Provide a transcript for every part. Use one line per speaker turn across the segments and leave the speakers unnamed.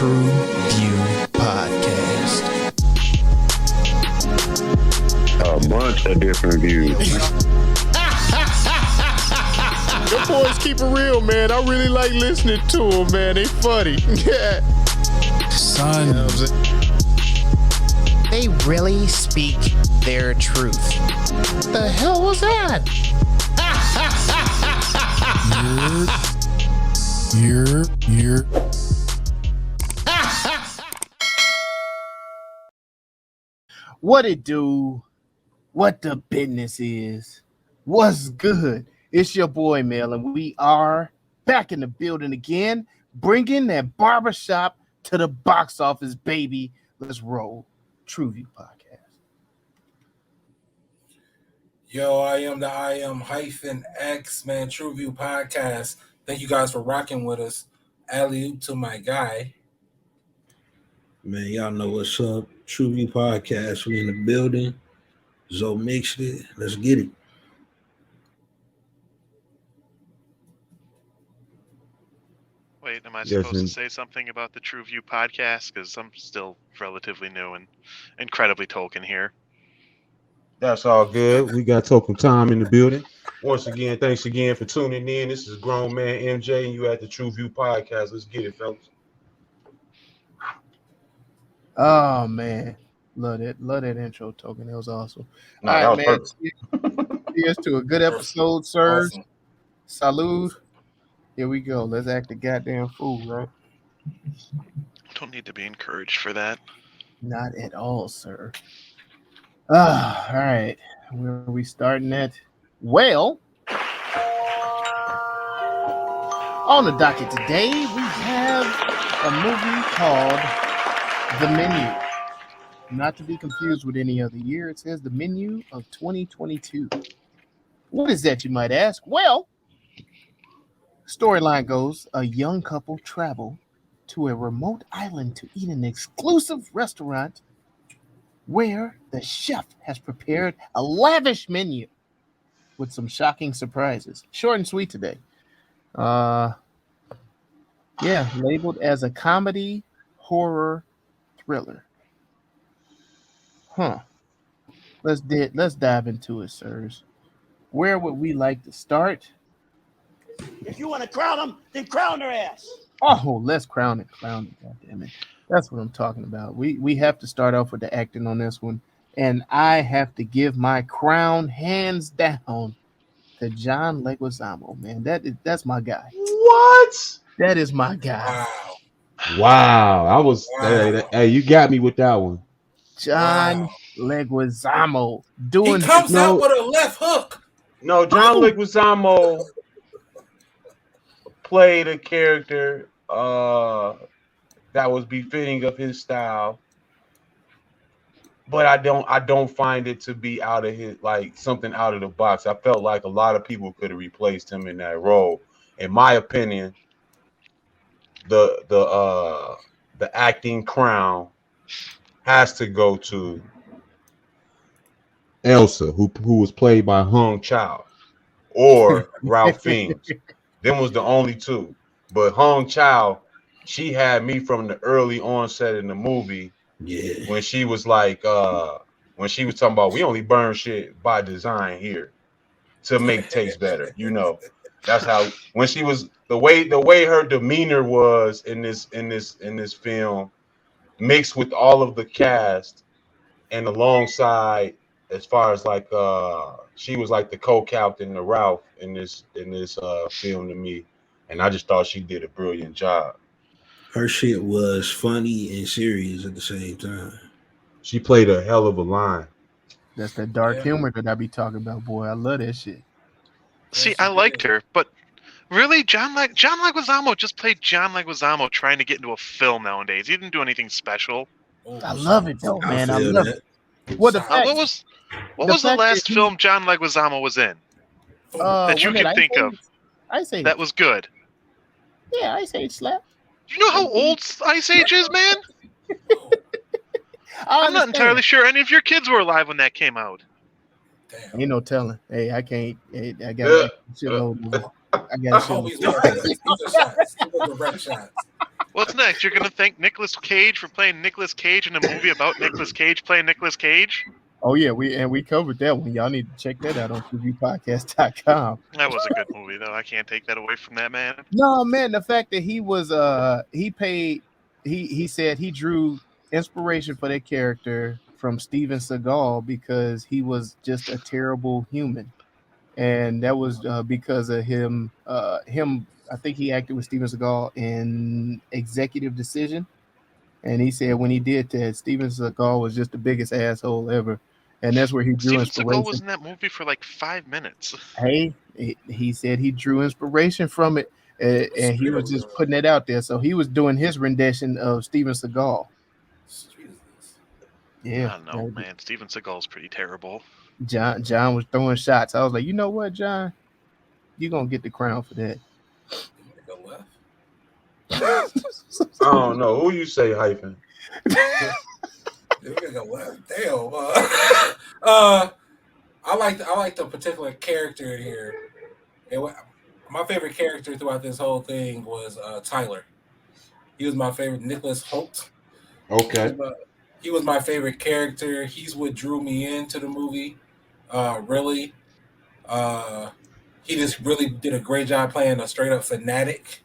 TruVue Podcast.
A bunch of different views.
The boys keep it real, man. I really like listening to them, man. They funny. Yeah. Son. You know what I'm saying? They really speak their truth. The hell was that? You're. What it do? What the business is? What's good? It's your boy Mel, and we are back in the building again, bringing that barbershop to the box office, baby. Let's roll. TruVue Podcast.
Yo, I am -X, man. TruVue Podcast. Thank you guys for rocking with us. Alley-oop to my guy.
Man, y'all know what's up. TruVue Podcast. We in the building. Zo mixed it. Let's get it.
Wait, am I supposed to say something about the TruVue Podcast? Because I'm still relatively new and incredibly Tolkien here.
That's all good. We got Token Time in the building. Once again, thanks again for tuning in. This is Grown Man MJ, and you at the TruVue Podcast. Let's get it, fellas.
Oh man, love that intro, Token. That was awesome.
No,
all
that
right,
was
man. Here's to a good episode, sirs.
Awesome.
Salud. Here we go. Let's act the goddamn fool, right?
I don't need to be encouraged for that.
Not at all, sir. All right. Where are we starting at? Well, on the docket today, we have a movie called The Menu. Not to be confused with any other year. It says The Menu of 2022. What is that, you might ask? Well, storyline goes, a young couple travel to a remote island to eat in an exclusive restaurant where the chef has prepared a lavish menu with some shocking surprises. Short and sweet today. Labeled as a comedy horror thriller. Let's dive into it, sirs. Where would we like to start?
If you want to crown them, then crown their ass.
Oh, let's crown it. God damn it. That's what I'm talking about. We have to start off with the acting on this one. And I have to give my crown hands down to John Leguizamo, man. That's my guy.
What?
That is my guy.
Wow. Hey, you got me with that one.
John Leguizamo
He comes out with a left hook.
No, John Leguizamo played a character that was befitting of his style, but I don't find it to be out of his, like, something out of the box. I felt like a lot of people could have replaced him in that role. In my opinion, the acting crown has to go to Elsa, who was played by Chau, or Ralph Fiennes. Them was the only two. But Chau, she had me from the early onset in the movie.
Yeah.
When she was like, when she was talking about, we only burn shit by design here to make taste better. You know, that's how, when she was, the way her demeanor was in this film, mixed with all of the cast, and alongside, as far as like, she was like the co-captain to Ralph in this film to me, and I just thought she did a brilliant job.
Her shit was funny and serious at the same time.
She played a hell of a line.
That's that dark humor that I be talking about, boy. I love that shit.
See, I liked her, but really, John Leguizamo just played John Leguizamo trying to get into a film nowadays. He didn't do anything special.
I love it though, man. I love it. What was the last film John Leguizamo was in that you can think of? Ice Age.
That was good.
Yeah, Ice Age slap.
You know how old Ice Age is, man? I'm not entirely sure any of your kids were alive when that came out.
Damn. Ain't no telling. Hey, I can't. Hey, I got shitload. I got
Always direct shots.
What's next? You're gonna thank Nicolas Cage for playing Nicolas Cage in a movie about Nicolas Cage playing Nicolas Cage?
Oh yeah, we covered that one. Y'all need to check that out on TruVuePodcast.com.
That was a good movie, though. I can't take that away from that man.
No, man, the fact that he was he said he drew inspiration for that character from Steven Seagal because he was just a terrible human. And that was because of him I think he acted with Steven Seagal in Executive Decision. And he said when he did that, Steven Seagal was just the biggest asshole ever. And that's where he drew
Steven
inspiration.
Seagal was in that movie for like 5 minutes.
Hey, he said he drew inspiration from it, and he was just putting it out there. So he was doing his rendition of Steven Seagal. Yeah,
I don't know, man. Steven Seagal's pretty terrible.
John was throwing shots. I was like, you know what, John, you're gonna get the crown for that.
I don't know who you say hyphen.
Damn. I like the particular character in here. My favorite character throughout this whole thing was Tyler. He was my favorite. Nicholas Holt.
Okay.
He was my favorite character. He's what drew me into the movie. Really. He just really did a great job playing a straight up fanatic.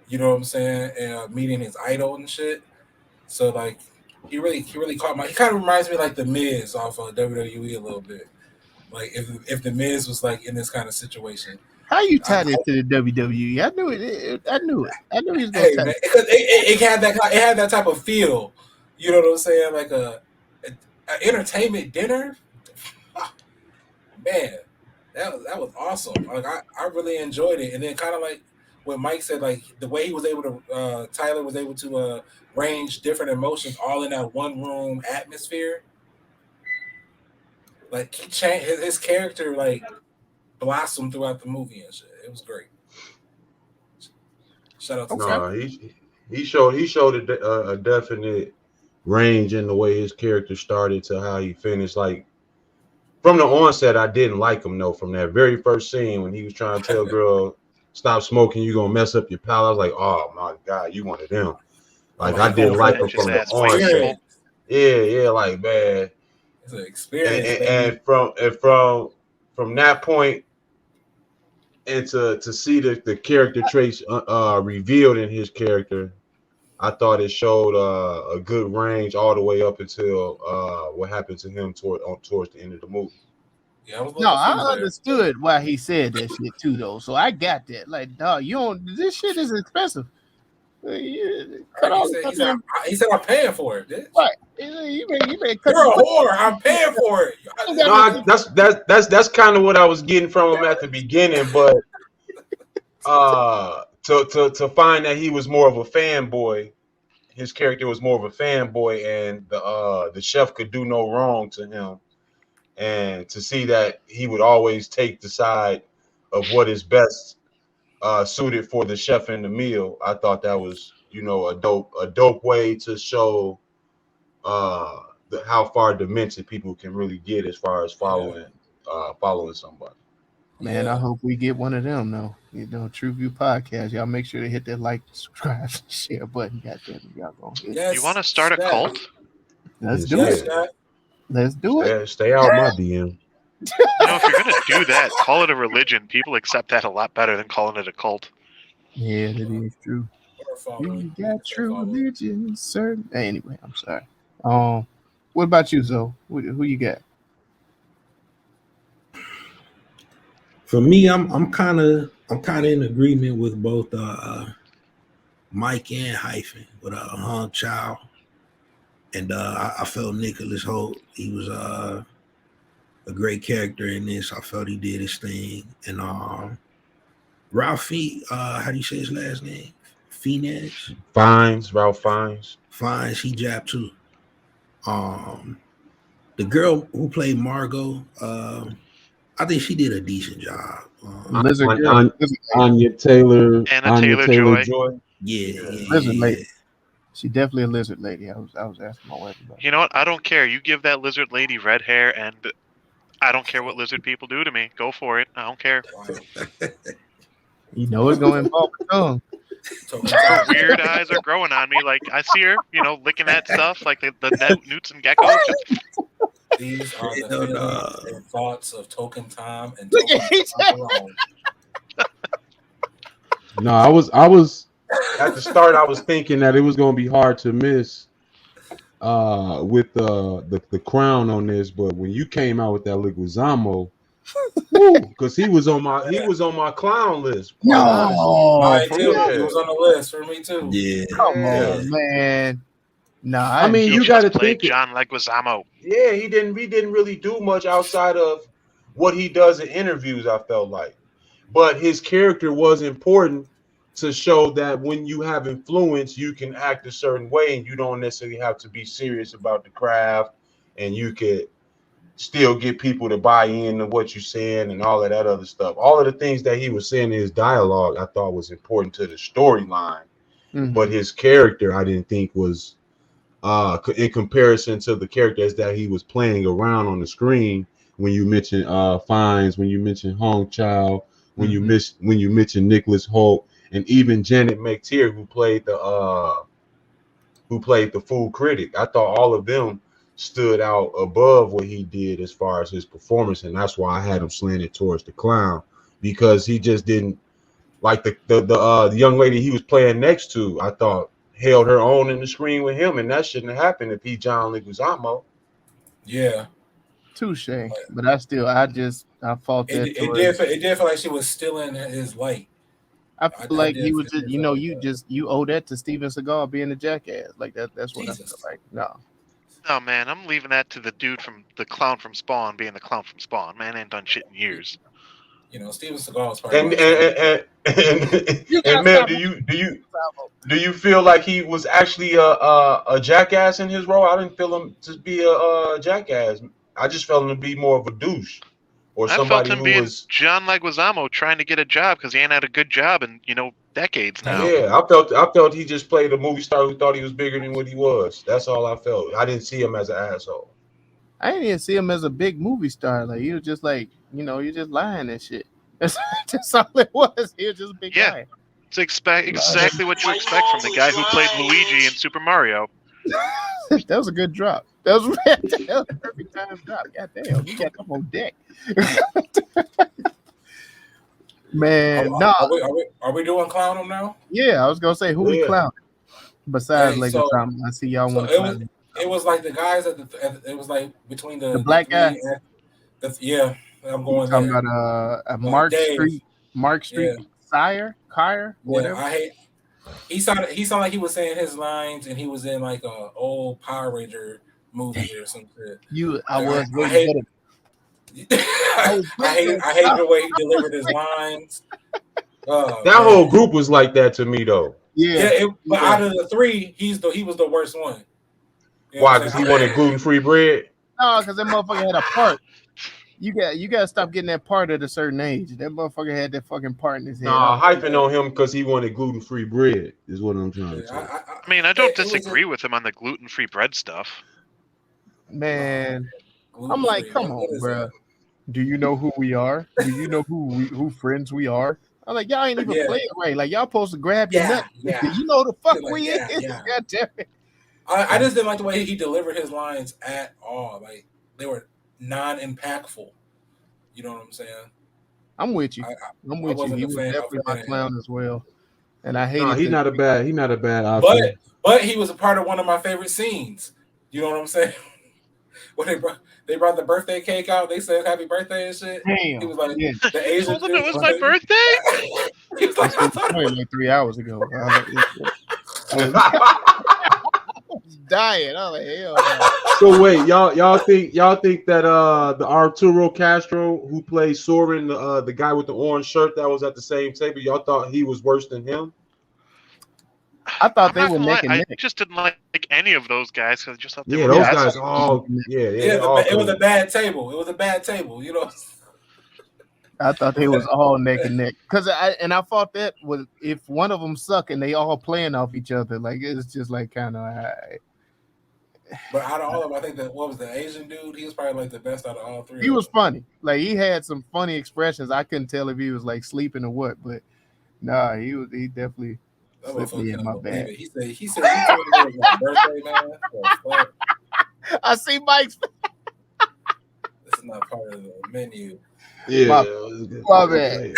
You know what I'm saying? And meeting his idol and shit. So like, he really caught my. He kind of reminds me like the Miz off of WWE a little bit. Like if the Miz was like in this kind of situation.
How you tied it to the WWE? I knew it. I knew he was gonna
Hey, man, it had that type of feel. You know what I'm saying? Like a entertainment dinner. Man, that was awesome. Like I really enjoyed it. And then kind of like what Mike said, like the way he was able to, Tyler was able to range different emotions all in that one room atmosphere. Like he changed his character, like blossomed throughout the movie and shit. It was great. Shout out to
he showed a definite range in the way his character started to how he finished. Like from the onset, I didn't like him though. From that very first scene when he was trying to tell girl, "Stop smoking, you're gonna mess up your palate." I was like, "Oh my god, you one of them." Like I didn't like him from the onset. Yeah, like man.
It's an experience,
and from that point, and to see the character traits revealed in his character, I thought it showed a good range all the way up until what happened to him towards the end of the movie.
Yeah,
I understood why he said that shit too, though. So I got that. Like, dog, this shit is expensive.
He said I'm paying for it, bitch.
Right. You may cut
You're a whore. I'm paying for it.
No, that's kind of what I was getting from him at the beginning, but to find that he was more of a fanboy, his character was more of a fanboy, and the chef could do no wrong to him, and to see that he would always take the side of what is best suited for the chef in the meal, I thought that was a dope way to show how far demented people can really get as far as following somebody.
Man, I hope we get one of them though. TruVue Podcast. Y'all make sure to hit that like, subscribe, share button. Goddamn, y'all gonna hit.
Yes, you want to start a cult?
Let's do it. Let's do it.
Stay out my DM.
If you're gonna do that, call it a religion. People accept that a lot better than calling it a cult.
Yeah, that is true. You got true religion, sir. Anyway, I'm sorry. What about you, Zoe? Who you got?
For me, I'm kind of in agreement with both Mike and Hyphen with Chau, and I felt Nicholas Holt. He was a great character in this. I felt he did his thing, and Ralphie, how do you say his last name?
Ralph Fiennes.
Fiennes, he jabbed too. The girl who played Margot, I think she did a decent job.
Anya Taylor
Joy.
Yeah.
Lizard lady. She definitely a lizard lady. I was asking my wife about.
You know what? I don't care. You give that lizard lady red hair, and I don't care what lizard people do to me. Go for it. I don't care.
It's going to involve a tongue.
Her weird eyes are growing on me. Like I see her, licking that stuff, like the newts and geckos.
These are the feelings and thoughts of Token Time and
Look
Token
at
Time alone.
No, I was at the start. I was thinking that it was going to be hard to miss with the crown on this, but when you came out with that Leguizamo, because he was on my clown list.
No,
Mine
for
too.
real?
He was on the list for me too.
Yeah.
Come on, man. No,
I mean,
He
you got to
just played
think.
John Leguizamo.
Yeah, he didn't really do much outside of what he does in interviews, I felt like. But his character was important to show that when you have influence, you can act a certain way and you don't necessarily have to be serious about the craft, and you could still get people to buy into what you're saying and all of that other stuff. All of the things that he was saying in his dialogue, I thought was important to the storyline.
Mhm.
But his character, I didn't think was in comparison to the characters that he was playing around on the screen. When you mention Fines, when you mention Hong Chau, when you mention Nicholas Hoult, and even Janet McTeer, who played the food critic, I thought all of them stood out above what he did as far as his performance, and that's why I had him slanted towards the clown, because he just didn't like the young lady he was playing next to. I thought held her own in the screen with him, and that shouldn't have happened if he John Leguizamo.
Yeah.
Touche. But I fault that.
It did feel like she was still in his light.
I feel like he was just, you owe that to Steven Seagal being a jackass. Like that's what
Jesus.
I feel like. No.
Oh man, I'm leaving that to the dude from the clown from Spawn being the clown from Spawn. Man, I ain't done shit in years.
Steven Seagal is
And man, do you feel like he was actually a jackass in his role? I didn't feel him to be a jackass. I just felt him to be more of a douche, or
I felt
somebody
him
who
being
was.
John Leguizamo trying to get a job because he ain't had a good job in decades now.
Yeah, I felt he just played a movie star who thought he was bigger than what he was. That's all I felt. I didn't see him as an asshole.
I didn't even see him as a big movie star. Like he was just like, you're just lying and shit. That's all it was. He was just a big guy.
It's exactly what you expect from the guy who played Luigi in Super Mario.
That was a good drop. That was a perfect time drop. God damn, you got them on deck. Man, no.
Are we doing clown him now?
Yeah, I was gonna say who we clown. Besides, I see y'all want to clown.
It was like the guys it was like between the
black guy.
Yeah, I'm going
talking
there.
about Mark Street, Kyer, whatever.
Yeah, he sounded like he was saying his lines and he was in like a old Power Ranger movie or some shit.
I
hate the way he delivered his lines.
That whole group was like that to me, though.
But out of the three, he was the worst one.
Why? Because he wanted gluten-free bread?
No, because that motherfucker had a part. You got to stop getting that part at a certain age. That motherfucker had that fucking part in his head.
Nah, hyping on him because he wanted gluten-free bread is what I'm trying to say.
I mean, I don't disagree with him on the gluten-free bread stuff.
Man, I'm like, come on, bro. Do you know who we are? Do you know who friends we are? I'm like, y'all ain't even playing right. Like, y'all supposed to grab your nut. Do you know the fuck we is? God damn it.
I just didn't like the way he delivered his lines at all. Like, they were non-impactful. You know what I'm saying?
I'm with you. I'm with you. He was definitely my clown as well. And I hate it.
He's not a bad option.
But he was a part of one of my favorite scenes. You know what I'm saying? When they brought the birthday cake out, they said happy birthday and shit.
Damn.
He was like, the Asian dude,
it was my birthday?
He was like 3 hours ago. I was dying. I was like, hell no.
So wait, y'all think that the Arturo Castro who plays Soren, the guy with the orange shirt that was at the same table, y'all thought he was worse than him?
I thought they were neck and neck.
I just didn't like any of those guys because I just thought they were
those guys all
it was a bad table. It was a bad table, you know.
I thought they was all neck and neck because I thought that was if one of them suck and they all playing off each other, like it's just like kind of.
But out of all of them, I think that what was the Asian dude? He was probably like the best out of all three.
He was funny. Like he had some funny expressions. I couldn't tell if he was like sleeping or what, but nah, he definitely.
That
Slipped
motherfucker
me in my
couldn't believe
bag.
it. He said he told me it was my birthday, man. What the fuck?
I see Mike's.
This is not part of the menu.
Yeah,
My-
it was good.
my bad.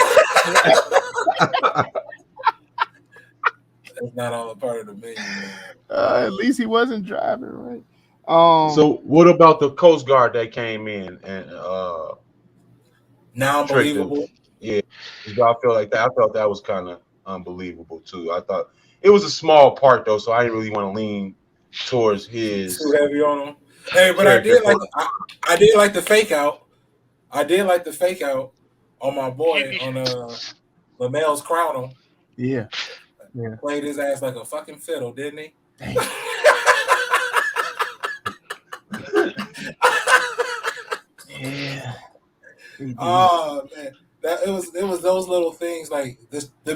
That's not all a part of the menu, man.
At least he wasn't driving, right?
So what about the Coast Guard that came in and
Now
tricked him?
unbelievable.
Yeah, y'all feel like that? I felt that was kind of unbelievable too. I thought it was a small part though, so I didn't really want to lean towards his.
Too heavy on him. Hey, but I did like the fake out. I did like the fake out on my boy on LaMel's crown him.
Yeah.
Played his ass like a fucking fiddle, didn't he?
Yeah.
Oh man, it was those little things like this. The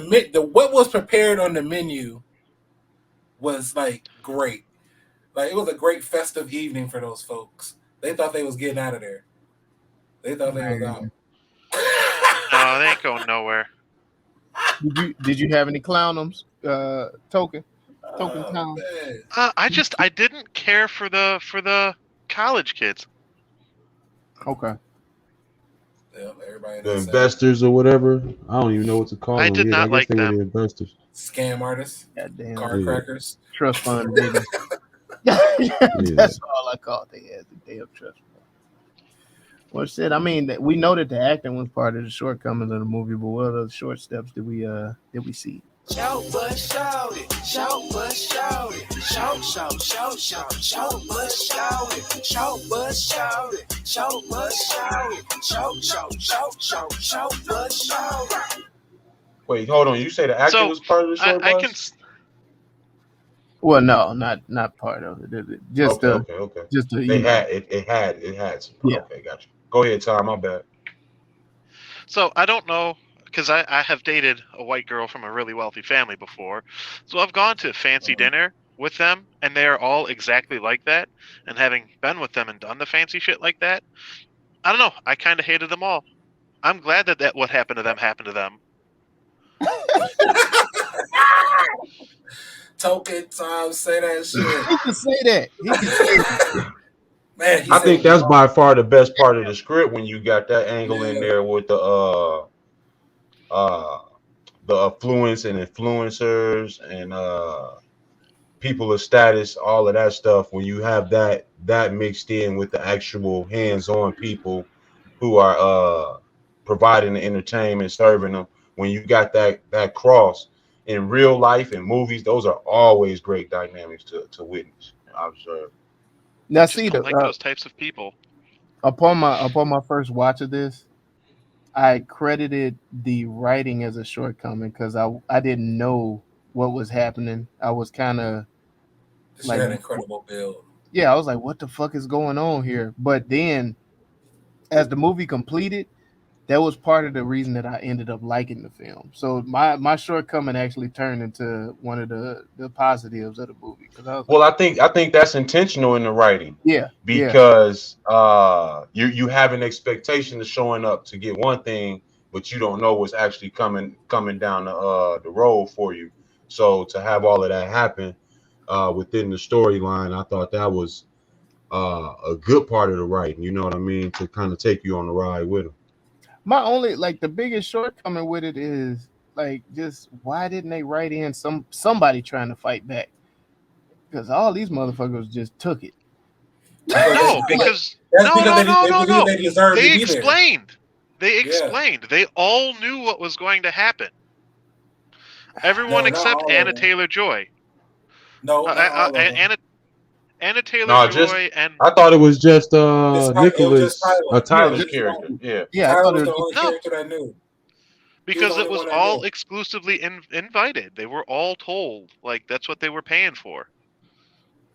what was prepared on the menu was like great. Like it was a great festive evening for those folks. They thought they was getting out of there. They thought they was out.
No, they ain't going nowhere.
Did you have any clownums? Token clown.
I didn't care for the college kids.
Okay.
Yeah, everybody
The investors or whatever. I don't even know what to call them.
I did not
guess
like
they were
them.
the investors.
Scam artists,
Goddamn.
card crackers,
Trust fund, baby. That's all I call it. They had the damn trust fund. Well, shit. I mean, we know that the acting was part of the shortcomings of the movie, but what other short steps did we see?
Shout but shout it, shout but shout it, shout, shout, shout, shout, shout but shout it, shout but shout it, shout but shout it, shout, shout, shout, shout, shout but shout it.
Wait, hold on. You say the actor was part of the short
I
bus?
Well, no, not part of it. Just
okay.
Just
They had it had some.
Yeah.
Okay, gotcha. Go ahead, Tom. My bad.
So I don't know, because I have dated a white girl from a really wealthy family before. So I've gone to fancy dinner with them, and they are all exactly like that. And having been with them and done the fancy shit like that, I don't know. I kind of hated them all. I'm glad that what happened to them happened to them.
Token Tom, say that shit.
He can say that. He can say that.
Man,
I think that's by far the best part of the script when you got that angle in there with the affluence and influencers and people of status, all of that stuff. When you have that mixed in with the actual hands-on people who are providing the entertainment, serving them. When you got that cross in real life and movies, those are always great dynamics to witness and observe.
Now,
Just
see
don't like those types of people.
upon my first watch of this, I credited the writing as a shortcoming because I didn't know what was happening. I was kind of
This
like,
had an incredible build.
yeah, I was like, what the fuck is going on here? But then, as the movie completed, that was part of the reason that I ended up liking the film. So my shortcoming actually turned into one of the positives of the movie.
Well, I think that's intentional in the writing.
Yeah,
because you have an expectation of showing up to get one thing, but you don't know what's actually coming down the road for you. So to have all of that happen within the storyline, I thought that was a good part of the writing. You know what I mean? To kind of take you on the ride with them.
My only the biggest shortcoming with it is just why didn't they write in somebody trying to fight back? Because all these motherfuckers just took it.
No, because no. They explained. They explained. They all knew what was going to happen. Everyone except Anna Taylor-Joy.
No,
Anna Taylor-Joy and
I thought it was just Nicholas, Tyler's character.
Yeah,
Tyler was the only character I knew.
Because it was all exclusively invited. They were all told that's what they were paying for.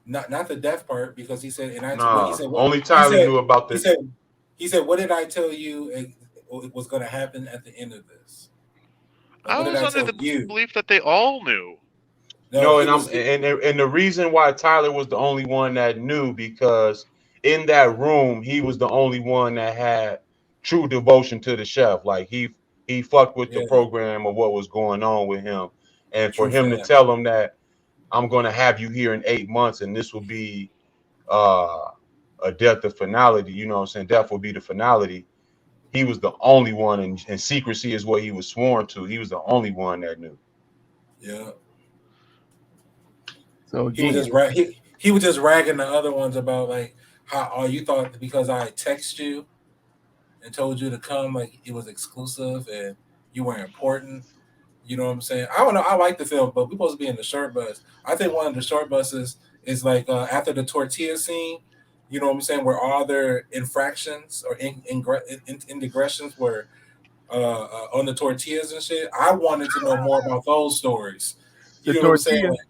Not the death part, because he said, and
he said, only Tyler knew about this.
He said, "What did I tell you? It was going to happen at the end of this."
I was under the belief that they all knew.
No, and the reason why Tyler was the only one that knew, because in that room he was the only one that had true devotion to the chef. Like he fucked with the program of what was going on with him, And for
True
him
for
to
that.
tell him that I'm going to have you here in 8 months, and this will be a death of finality. You know what I'm saying? Death will be the finality. He was the only one, and secrecy is what he was sworn to. He was the only one that knew.
Yeah.
So
He was
again,
just he was just ragging the other ones about like how you thought because I text you and told you to come like it was exclusive and you were important. You know what I'm saying? I don't know. I like the film, but we're supposed to be in the short bus. I think one of the short buses is like after the tortilla scene. You know what I'm saying? Where all their infractions or indiscretions were on the tortillas and shit. I wanted to know more about those stories.
the
You know what I'm saying?
tortilla.
Like,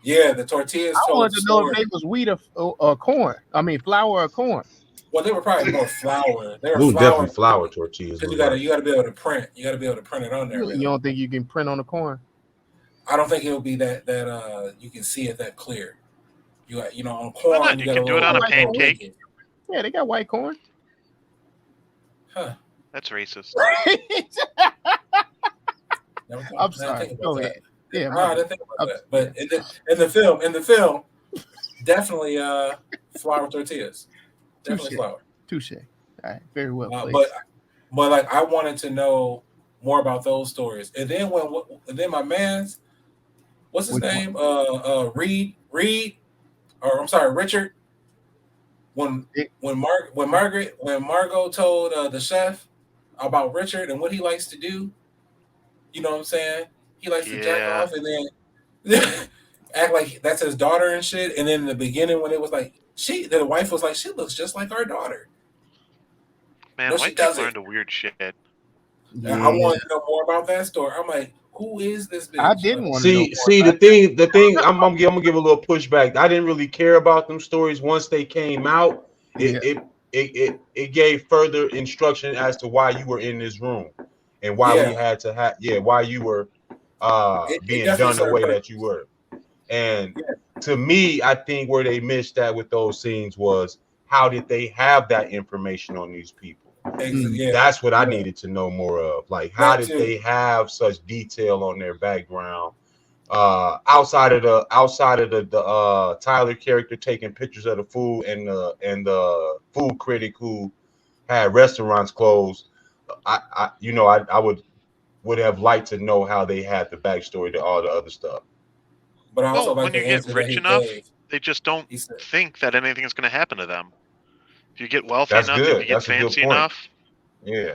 yeah, the tortillas
I
told
wanted
the
to know if
story.
they was wheat or corn. I mean, flour or corn.
Well, they were probably more flour. They
It
were
was
flour
definitely flour tortillas.
because
Look
you gotta be able to print. You gotta be able to print it on there.
You don't think you can print on the corn?
I don't think it'll be that you can see it that clear. You on
Why
corn
not?
you
You
got
can do it on a
White corn.
pancake.
Yeah, they got white corn.
Huh.
That's racist.
I'm sorry. Go ahead. Yeah,
I didn't think about that. But in the film, definitely flour tortillas. Definitely flour.
Touche. All right, very well played.
But like I wanted to know more about those stories. And then then my man's what's his name? Reed, or I'm sorry, Richard. When Margot told the chef about Richard and what he likes to do, you know what I'm saying? He likes to jack off and then act like that's his daughter and shit. And then in the beginning when it was like the wife was like, she looks just like our daughter.
Man,
No,
white people are into weird shit.
Yeah. I wanted to know more about that story. I'm like, who is this bitch?
I didn't want
to
know.
See, the thing. I'm gonna give a little pushback. I didn't really care about them stories once they came out. It gave further instruction as to why you were in this room and why we had to have why you were being done the way that you were. And to me, I think where they missed that with those scenes was how did they have that information on these people? That's what I needed to know more of. Like, how did they have such detail on their background? Outside of the Tyler character taking pictures of the food and the food critic who had restaurants closed, I would have liked to know how they had the backstory to all the other stuff.
But I also
when you get rich enough, they just don't think that anything is going to happen to them. If you get wealthy enough, if you get fancy enough.
Yeah.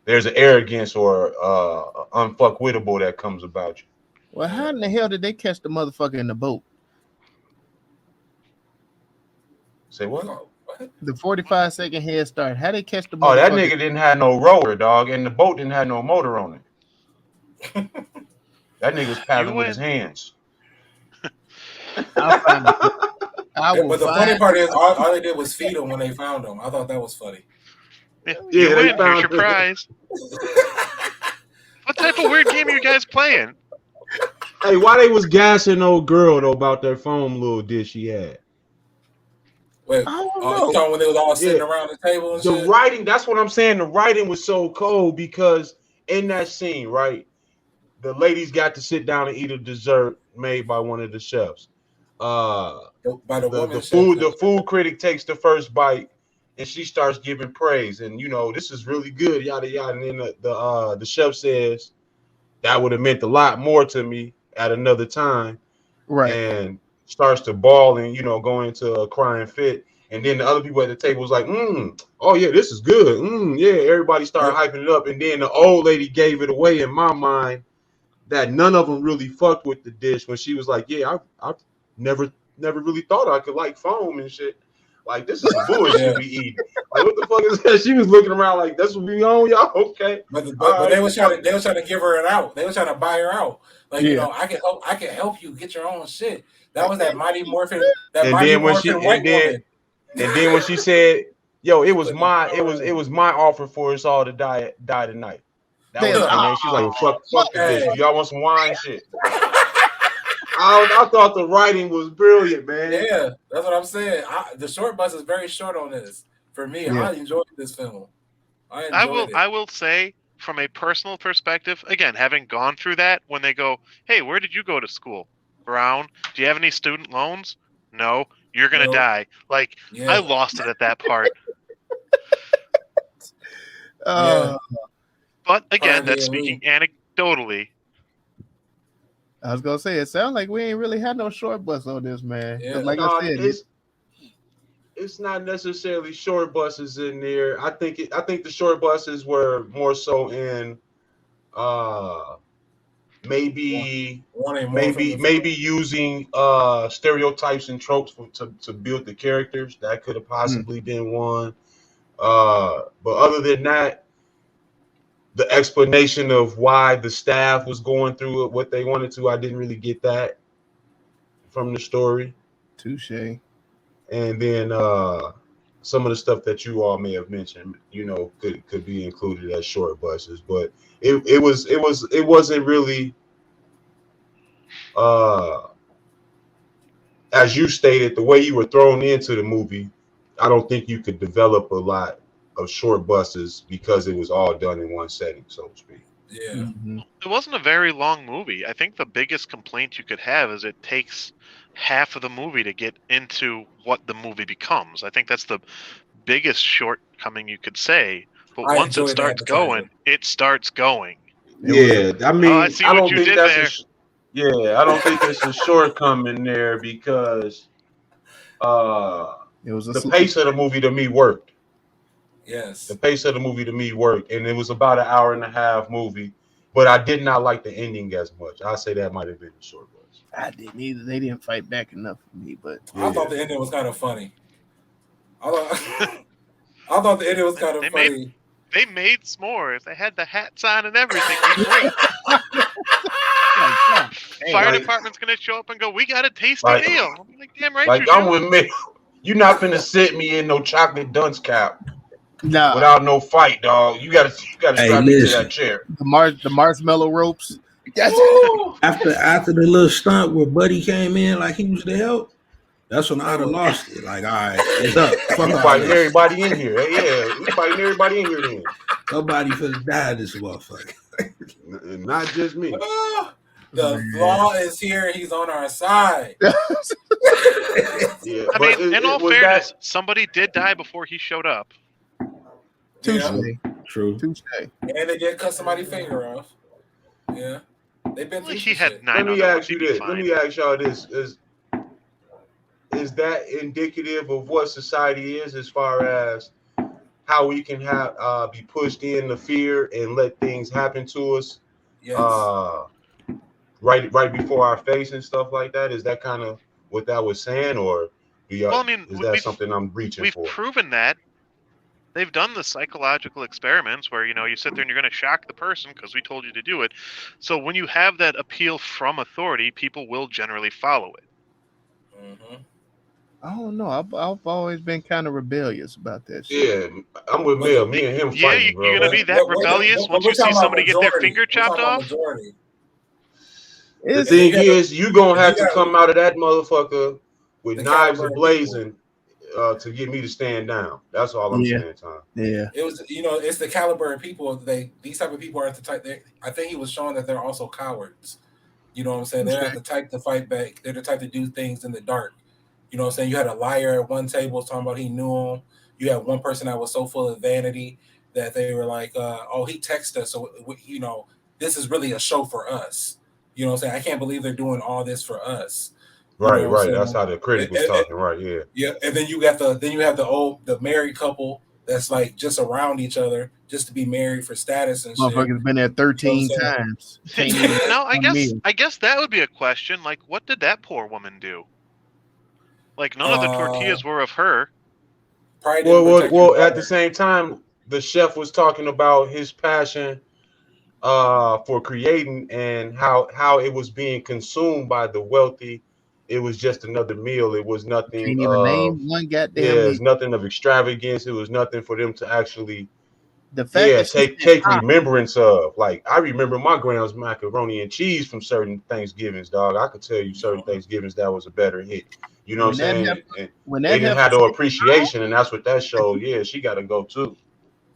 There's an arrogance or unfuckwittable that comes about you.
Well, how in the hell did they catch the motherfucker in the boat?
Say what?
The 45-second head start. How they catch the motherfucker?
Oh, that nigga didn't have no rower, dog, and the boat didn't have no motor on it. That nigga was paddling with his hands.
But the funny part is, all they did was feed him when they found him. I thought that was funny.
You win. Here's your prize. What type of weird game are you guys playing?
Hey, why they was gassing old girl though about that foam little dish she had?
Wait, you talking when they was all sitting around the table and shit?
The writing, that's what I'm saying. The writing was so cold because in that scene, right, the ladies got to sit down and eat a dessert made by one of the chefs. The food critic takes the first bite and she starts giving praise, and this is really good, yada yada. And then the chef says that would have meant a lot more to me at another time,
right?
And starts to bawl and go into a crying fit. And then the other people at the table was like, oh yeah, this is good. Yeah, everybody started hyping it up, and then the old lady gave it away in my mind that none of them really fucked with the dish when she was like, yeah, I never really thought I could like foam and shit. Like, this is some bullshit we eat. Like, what the fuck is that? She was looking around like, that's what we own, y'all. Okay.
But they was trying to give her it out. They was trying to buy her out. Like, I can help you get your own shit. That was that Mighty Morphin. And
then when she said, yo, it was my offer for us all to die tonight. That was, and then she's like, fuck this. Y'all want some wine shit? I thought the writing was brilliant, man.
Yeah, that's what I'm saying. The short bus is very short on this. For me, I enjoyed this film.
I will say from a personal perspective, again, having gone through that, when they go, hey, where did you go to school? Brown, do you have any student loans? No, you're going to die. Like, I lost it at that part. But again, that's speaking anecdotally.
I was gonna say it sounds like we ain't really had no short bus on this, man.
Yeah,
like I said,
it's not necessarily short buses in there. I think the short buses were more so in maybe using stereotypes and tropes to build the characters. That could have possibly been one. But other than that, the explanation of why the staff was going through it, what they wanted to, I didn't really get that from the story.
Touche.
And then some of the stuff that you all may have mentioned, could be included as short buses, but it wasn't really as you stated, the way you were thrown into the movie. I don't think you could develop a lot of short buses because it was all done in one setting, so to speak.
Yeah.
Mm-hmm.
It wasn't a very long movie. I think the biggest complaint you could have is it takes half of the movie to get into what the movie becomes. I think that's the biggest shortcoming you could say. But once it starts going, it starts going.
Yeah, I mean,
I see what you did there.
I don't think it's a shortcoming there because
it was
the pace of the movie to me worked.
Yes.
The pace of the movie to me worked, and it was about an hour and a half movie, but I did not like the ending as much. I'd say that might have been a short bus.
I didn't either. They didn't fight back enough for me, but
I thought the ending was kind of funny. I thought the ending was kind of funny.
They made s'mores. They had the hats on and everything. It was great. Fire department's gonna show up and go, "We got a tasty meal." I'm like, damn right.
Like I'm with me. You're not finna sit me in no chocolate dunce cap.
No,
without no fight, dog. You gotta strap me to that chair.
The marshmallow ropes.
After the little stunt where Buddy came in, like he was the help. That's when I'd have lost it. Like, all right, it's up.
Fuck you fighting everybody in here. Hey, yeah, we fighting everybody in here then.
Nobody finna die this motherfucker.
Not just me.
The law is here. He's on our side.
I mean, in all fairness, somebody did die before he showed up.
Touche.
True.
Touche.
And they did cut somebody's finger off. Yeah. They've been through
he had 9.
Let me ask you this. Let me ask y'all this. Is that indicative of what society is as far as how we can have be pushed into fear and let things happen to us?
Yes.
Right before our face and stuff like that? Is that kind of what that was saying, or is that something I'm reaching for?
We've proven that. They've done the psychological experiments where, you sit there and you're going to shock the person because we told you to do it. So when you have that appeal from authority, people will generally follow it.
Mm-hmm.
I don't know. I've always been kind of rebellious about that shit.
Yeah, I'm with Mel. Me and him fighting, bro.
You're going to be that rebellious once you see somebody get their finger chopped off?
The thing is, you're going to have to come out of that motherfucker with knives ablazing to get me to stand down. That's all I'm saying, Tom.
Yeah.
It was, it's the caliber of people. These type of people are the type. I think he was showing that they're also cowards. You know what I'm saying? They're not the type to fight back. They're the type to do things in the dark. You know what I'm saying? You had a liar at one table talking about he knew him. You had one person that was so full of vanity that they were like, he texted us. So, this is really a show for us. You know what I'm saying? I can't believe they're doing all this for us.
Right. That's how the critic was talking, right? Yeah.
Yeah, and then you have the married couple that's like just around each other just to be married for status and shit.
Motherfucker's been there 13 times.
No, I guess that would be a question. Like, what did that poor woman do? Like, none of the tortillas were of her.
Well, at the same time, the chef was talking about his passion for creating and how it was being consumed by the wealthy. It was just another meal. It was nothing.
Can't even name one goddamn.
Yeah, it's nothing of extravagance. It was nothing for them to actually.
The fact
take remembrance of. Like, I remember my grandma's macaroni and cheese from certain Thanksgivings, dog. I could tell you certain Thanksgivings that was a better hit. You know what I'm saying? They didn't have no appreciation, and that's what that showed. Yeah, she got to go too.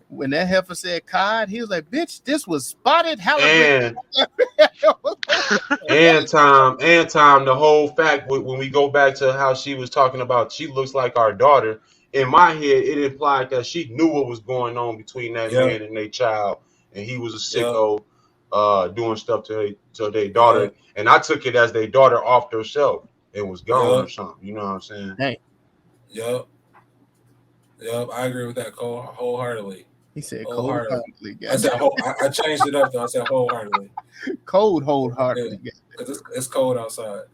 when that heifer said cod, he was like, "Bitch, this was spotted halibut."
And Tom, the whole fact when we go back to how she was talking about she looks like our daughter. In my head, it implied that she knew what was going on between that man and their child, and he was a sicko, doing stuff to their daughter. And I took it as their daughter off herself and was gone or something. You know what I'm saying?
Hey.
Yep, I agree with that wholeheartedly.
He said cold-heartedly.
I said I changed it up though. I said wholeheartedly.
Wholeheartedly.
Because it's cold outside.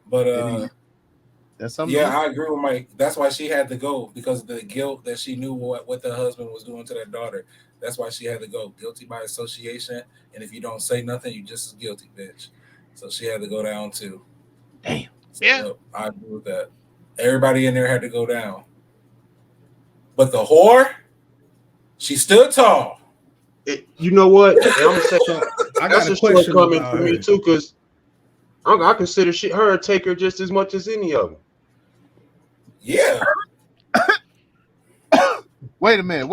But
that's something.
Yeah, I agree with Mike. That's why she had to go, because of the guilt that she knew what the husband was doing to their daughter. That's why she had to go. Guilty by association, and if you don't say nothing, you just as guilty, bitch. So she had to go down too.
Damn.
So, yeah, I agree with that. Everybody in there had to go down. But the whore, she stood tall.
You know what? I'm gonna say
I got
that's
a
a
question
shortcoming
about
for me
her.
too, because I consider her a taker just as much as any of them.
Yeah.
Wait a minute.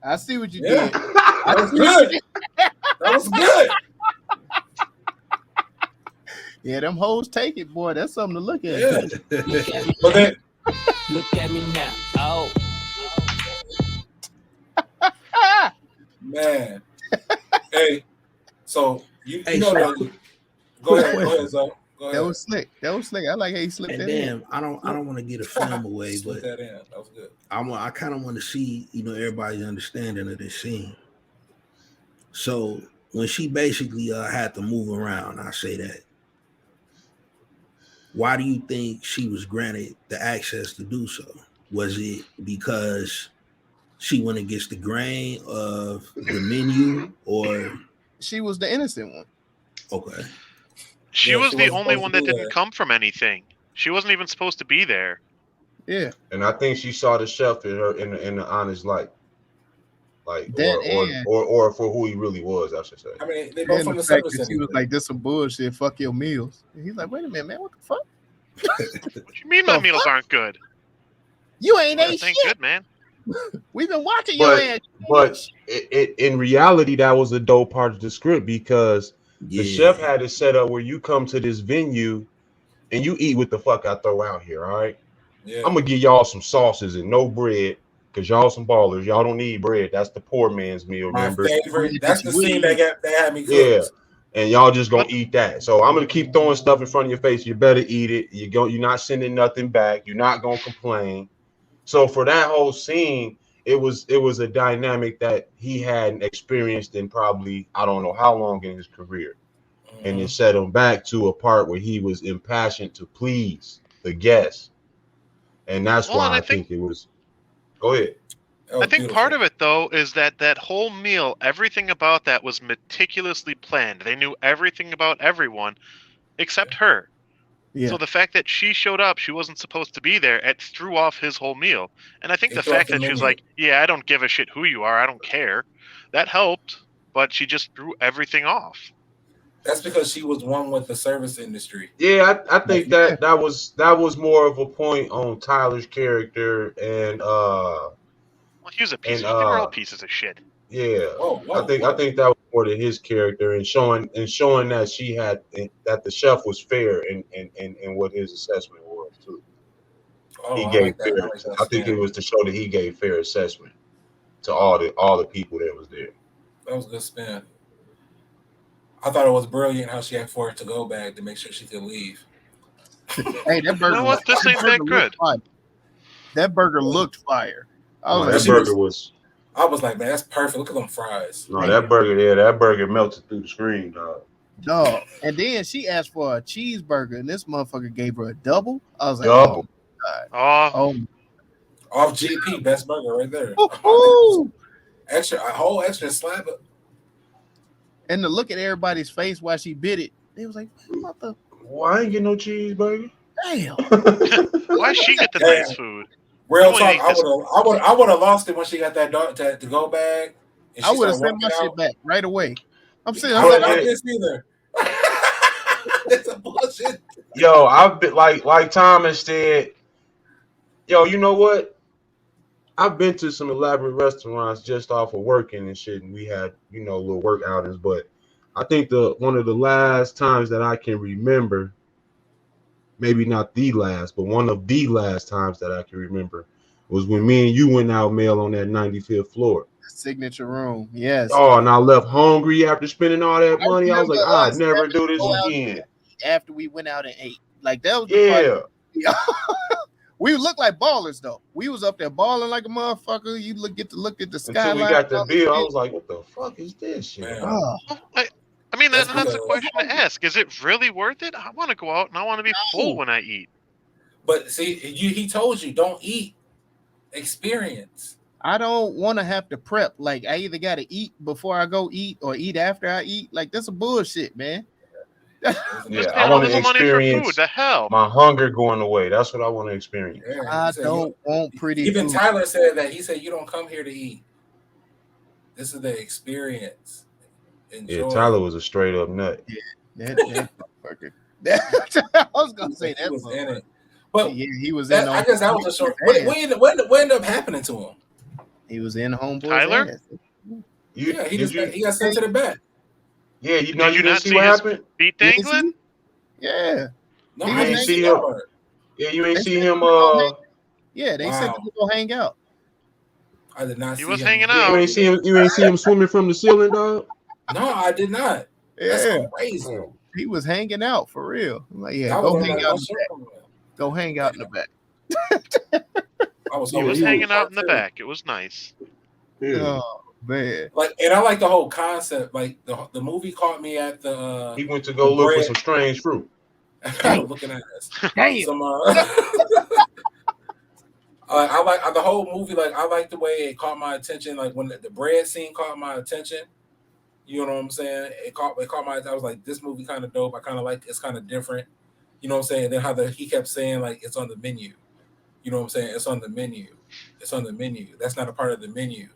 I see what you did.
That was good. That was good.
Yeah, them hoes take it, boy. That's something to look at.
Yeah. But then,
Look at me now. Oh.
man. Hey, so you
Hey,
know
so
that. Go ahead, Zoe. Go ahead.
That was slick. I like how you slipped
And
that in.
damn, I don't want to get a film away,
Slip
but
that in. That was good.
I kind of want to see, everybody's understanding of this scene. So when she basically had to move around, I say that. Why do you think she was granted the access to do so? Was it because she went against the grain of the menu, or
she was the innocent one?
Okay.
She was the only one that didn't come from anything. She wasn't even supposed to be there.
Yeah.
And I think she saw the chef in her in the honest light. Like
that
or for who he really was, I should say.
I mean, they both from the
fact
service
that she was like, "This some bullshit. Fuck your meals." And he's like, "Wait a minute, man. What the fuck?
What you mean my meals aren't good?
You ain't ate
Thank
shit.
Good, man.
We've been watching your ass."
But in reality, that was a dope part of the script, because the chef had it set up where you come to this venue and you eat what the fuck I throw out here. All right.
Yeah.
I'm gonna give y'all some sauces and no bread, because y'all some ballers. Y'all don't need bread. That's the poor man's meal.
My
remember?
favorite. That's the scene that had me cooked.
Yeah. And y'all just gonna eat that. So I'm gonna keep throwing stuff in front of your face. You better eat it. You're not sending nothing back. You're not gonna complain. So for that whole scene, it was a dynamic that he hadn't experienced in probably I don't know how long in his career. And it set him back to a part where he was impassioned to please the guests. And that's why I think it was. Go ahead.
I think part of it, though, is that whole meal, everything about that was meticulously planned. They knew everything about everyone except her.
Yeah.
So the fact that she showed up, she wasn't supposed to be there, it threw off his whole meal. And I think the fact that she was like, yeah, I don't give a shit who you are, I don't care, that helped, but she just threw everything off.
That's because she was one with the service industry.
Yeah, I think that was more of a point on Tyler's character, and
well, he was a piece of shit. They were all pieces of shit.
Yeah. I think that was more to his character, and showing that she had that the chef was fair in what his assessment was too. He gave fair. I think it was to show that he gave fair assessment to all the people that was there.
That was a good spin. I thought it was brilliant how she had for it to go back to make sure she could leave.
Hey, that burger.
You know what? This ain't that good.
That burger looked fire.
I was
like, man, that's perfect. Look at them fries.
No, that burger melted through the screen, dog.
Dog. And then she asked for a cheeseburger, and this motherfucker gave her a double. I was like,
double.
Oh.
Off GP, best burger right there. Extra, a whole extra slab of.
And to look at everybody's face while she bit it, they was like,
why ain't get no cheeseburger?
Damn.
Why she get the nice food?
Real talk, I would have lost it when she got that to go bag.
I would have sent my shit back right away. I'm saying,
I like this either. It's a bullshit.
Yo, I've been like Thomas said. Yo, you know what?
I've been to some elaborate restaurants just off of working and shit, and we had, little work outings. But I think one of the last times that I can remember, maybe not the last, but one of the last times that I can remember, was when me and you went out, Mel, on that 95th floor.
Signature room, yes.
Oh, and I left hungry after spending all that money. I was like, I'd never do this again.
After we went out and ate, like that was
yeah.
We looked like ballers though. We was up there balling like a motherfucker. You get to look at the skyline.
Until we got the bill, I was like, what the fuck is this shit?
Oh.
I mean, that's a question to ask. Is it really worth it? I want to go out and I want to be full when I eat.
But see, he told you don't eat. Experience.
I don't want to have to prep. Like I either got to eat before I go eat or eat after I eat. Like that's a bullshit, man.
Yeah, I want to experience
food, the hell?
my hunger going away. That's what I want to experience.
Yeah,
I don't want pretty
even
food.
Tyler said that. He said you don't come here to eat. This is the experience. Enjoy.
Yeah, Tyler was a straight up nut.
Yeah, that motherfucker. I was gonna say that
was in it. But
yeah, he was
that,
in.
I guess that was a short. What ended up happening to him?
He was in homeboy.
Tyler?
He got sent to the back.
Yeah, you didn't see what happened?
Feet dangling?
Yeah.
No,
you
I
ain't see him. Yeah, you ain't see him.
Yeah, they said to go hang out.
I did not.
He was hanging out.
You ain't see him. You ain't see him swimming from the ceiling, dog.
No, I did not. That's crazy.
He was hanging out for real. I'm like, yeah, go hang out in the back. Go hang out in the back.
He was hanging out in the back. It was nice.
Yeah.
Oh man!
And I like the whole concept. Like the movie caught me at the.
He went to go look for some strange fruit.
Looking at us.
Damn.
Some, I like the whole movie. Like I like the way it caught my attention. Like when the bread scene caught my attention. You know what I'm saying? It caught my. I was like, this movie kind of dope. I kind of like. It's kind of different. You know what I'm saying? Then how he kept saying like it's on the menu. You know what I'm saying? It's on the menu. It's on the menu. That's not a part of the menu.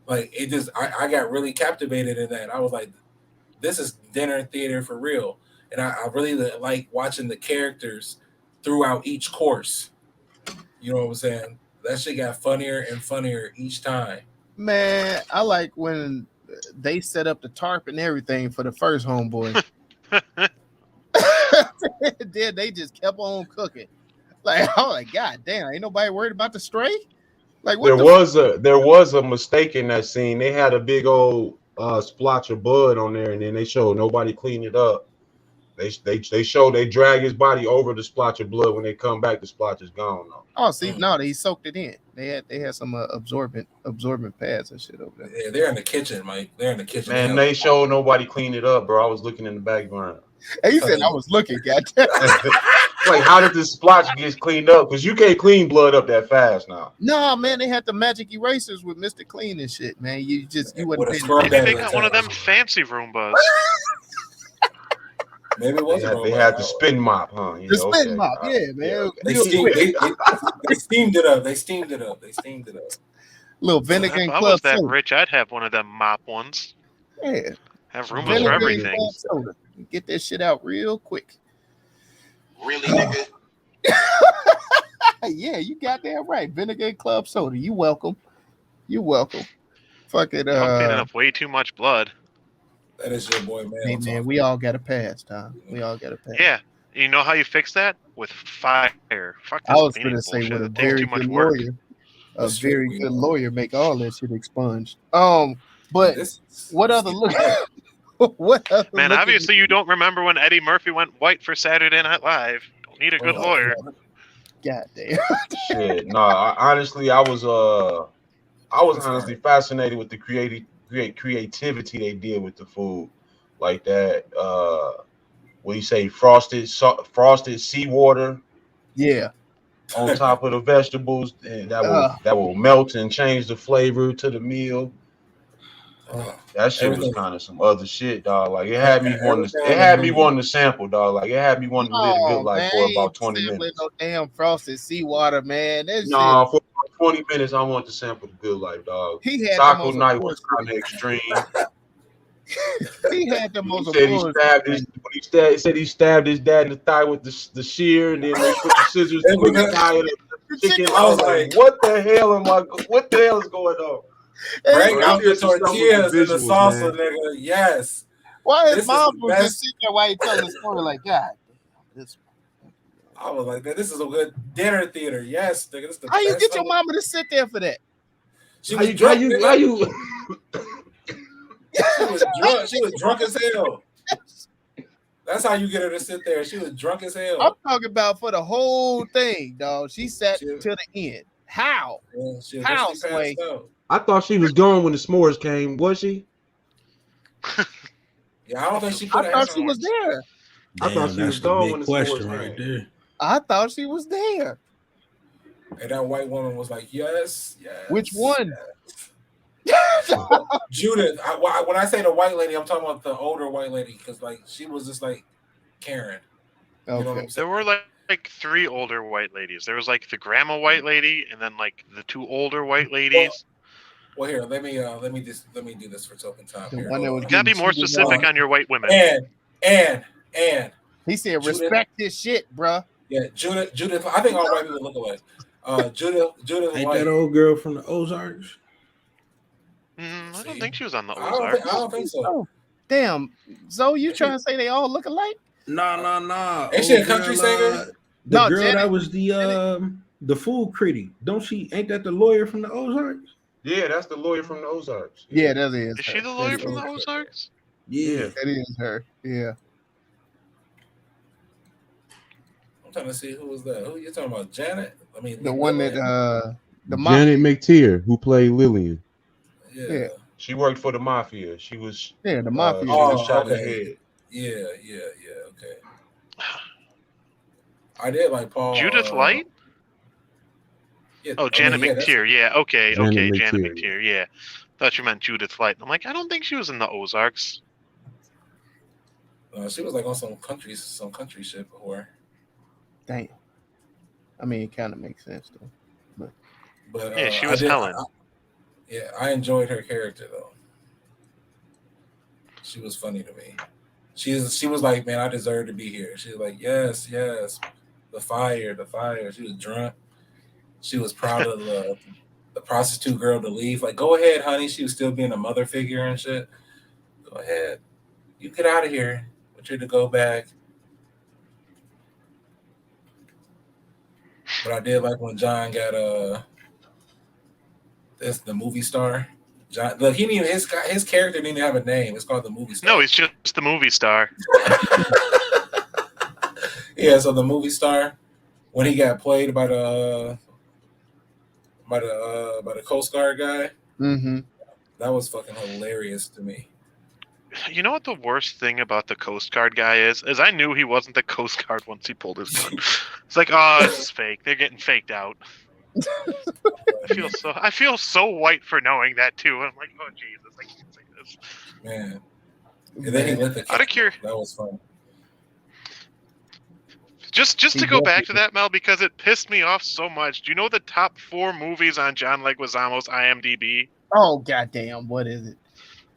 Like it just, I got really captivated in that. I was like, this is dinner theater for real. And I really like watching the characters throughout each course. You know what I'm saying? That shit got funnier and funnier each time.
Man, I like when they set up the tarp and everything for the first homeboy. Then they just kept on cooking. Like, oh my god damn, ain't nobody worried about the stray? Like what
there was a mistake in that scene. They had a big old splotch of blood on there, and then they showed nobody cleaned it up. They showed they drag his body over the splotch of blood. When they come back, the splotch is gone though.
Oh, see, no, they soaked it in. They had some absorbent pads and shit over there.
Yeah, they're in the kitchen, Mike. They're in the kitchen.
Man, they showed nobody cleaned it up, bro. I was looking in the background.
Hey, you said I was looking, goddamn.
Like, how did this splotch get cleaned up? Because you can't clean blood up that fast now.
No, man, they had the magic erasers with Mr. Clean and shit, man. You wouldn't
Maybe they got one of them fancy Roombas.
Maybe it was.
They had the spin mop, huh?
The spin mop, yeah, man.
They steamed it up. They steamed it up.
Little vinegar and
club soda. If I was that rich, I'd have one of them mop ones.
Yeah.
Have Roombas for everything.
Get that shit out real quick.
Really, nigga?
Yeah, you got that right. Vinegar and club soda. You welcome. Fuck it.
I'm cleaning up way too much blood.
That is your boy, man.
Hey, man, we all got a pass, Tom. We all got a pass.
Yeah. You know how you fix that? With fire. Fuck this
I was going to say
bullshit.
with a
It takes
very
too much
good
work.
lawyer. A very good lawyer make all that shit expunged. But what other look? What other
Man, obviously you don't remember when Eddie Murphy went white for Saturday Night Live. Don't need a good lawyer.
God damn.
Shit, no. Honestly, I was honestly fascinated with the creativity they did with the food, like that. What do you say? Frosted seawater.
Yeah.
On top of the vegetables, and that will melt and change the flavor to the meal. That shit was kind of some other shit, dog. Like it had me wanting to sample, dog. Like it had me wanting to live a good life for about 20 minutes.
No damn frosted seawater, man.
No, for 20 minutes, I want to sample the good life, dog.
He had
Taco night was kind of extreme.
He had the most.
He said he stabbed his dad in the thigh with the shear, and then they put the scissors through the thigh.
the
chicken.
chicken.
I was like, what the hell am I? What the hell is going on?
Break
Bro,
out the
these are some of the
tortillas and the
visuals,
salsa,
man.
nigga. Yes.
Why
This
his
is
mom
the
was just
best.
sitting there while he telling the story like, God, this.
I was like, man, this is a good dinner theater. Yes, nigga. This is the
How you
best
get your
fucking-
mama to sit there for that?
She
How
was
you,
drunk.
how
nigga.
you,
She was drunk. She was drunk as hell. That's how you get her to sit there. She was drunk as hell.
I'm talking about for the whole thing, dog. She sat
She-
till the end. How?
Yeah, she
How,
eventually
Sway?
passed out.
I thought she was gone when the s'mores came. Was she?
Yeah, I don't think she
I
put her
thought
hands
she was there.
I thought she was
that's the
gone
big
when the
question
s'mores
right
came.
there.
I thought she was there.
And that white woman was like, yes, yes.
Which one?
Judith. When I say the white lady, I'm talking about the older white lady because like she was just like Karen. You know what
Okay.
I'm saying?
There were like three older white ladies. There was like the grandma white lady, and then like the two older white ladies.
Well, here, let me do this for token time.
The
Here,
one that
hold
was
on.
You gotta be more
cheated
specific
on.
on your white women.
And
He said,
Judith-
respect his shit, bruh.
yeah, Judith. I think all white people look alike. Judith
Ain't
White.
that old girl from the Ozarks?
I don't
See?
think she was on the
I don't
Ozarks.
think so.
Oh, damn. So you trying to say they all look alike?
No.
Ain't she a
Old
country
girl,
singer?
The
No,
girl
Janet.
that was the food critic. Don't she? Ain't that the lawyer from the Ozarks?
Yeah, that's the lawyer from the Ozarks.
Yeah, that is.
Is
her.
she the
That
lawyer
is
from the
her.
Ozarks?
Yeah.
That is her. Yeah.
I'm trying to see who was that. Who you talking about? Janet? I mean,
The one that the
Janet
mafia.
McTeer, who played Lillian.
yeah.
She worked for the mafia. She was
Yeah, the
she
mafia.
was shot in the
okay.
head.
Yeah, okay. I did like Paul.
Judith Light?
Yeah,
Oh, Janet McTeer. Yeah, okay,
Janet
Janet
McTeer.
McTeer. Yeah, thought you meant Judith Light. I'm like, I don't think she was in the Ozarks.
She was like on some country shit before.
Damn. I mean, it kind of makes sense though.
But
Yeah, she was Helen.
I enjoyed her character though. She was funny to me. She was like, man, I deserve to be here. She was like, yes, the fire. She was drunk. She was proud of the prostitute girl to leave. Like, go ahead, honey. She was still being a mother figure and shit. Go ahead. You get out of here. I want you to go back. But I did like when John got the movie star. John, look, he didn't even, his character didn't even have a name. It's called the movie star.
No, he's just the movie star.
Yeah, so the movie star, when he got played by the Coast Guard guy,
Mm-hmm.
that was fucking hilarious to me.
You know what the worst thing about the Coast Guard guy is I knew he wasn't the Coast Guard once he pulled his gun. It's like, oh, this is fake. They're getting faked out. I feel so white for knowing that too. I'm like, oh Jesus, I can't say this.
Man. And then he lit the
Out of
candle. That was fun.
Just to go back to that, Mel, because it pissed me off so much. Do you know the top 4 movies on John Leguizamo's IMDb?
Oh goddamn! What is it?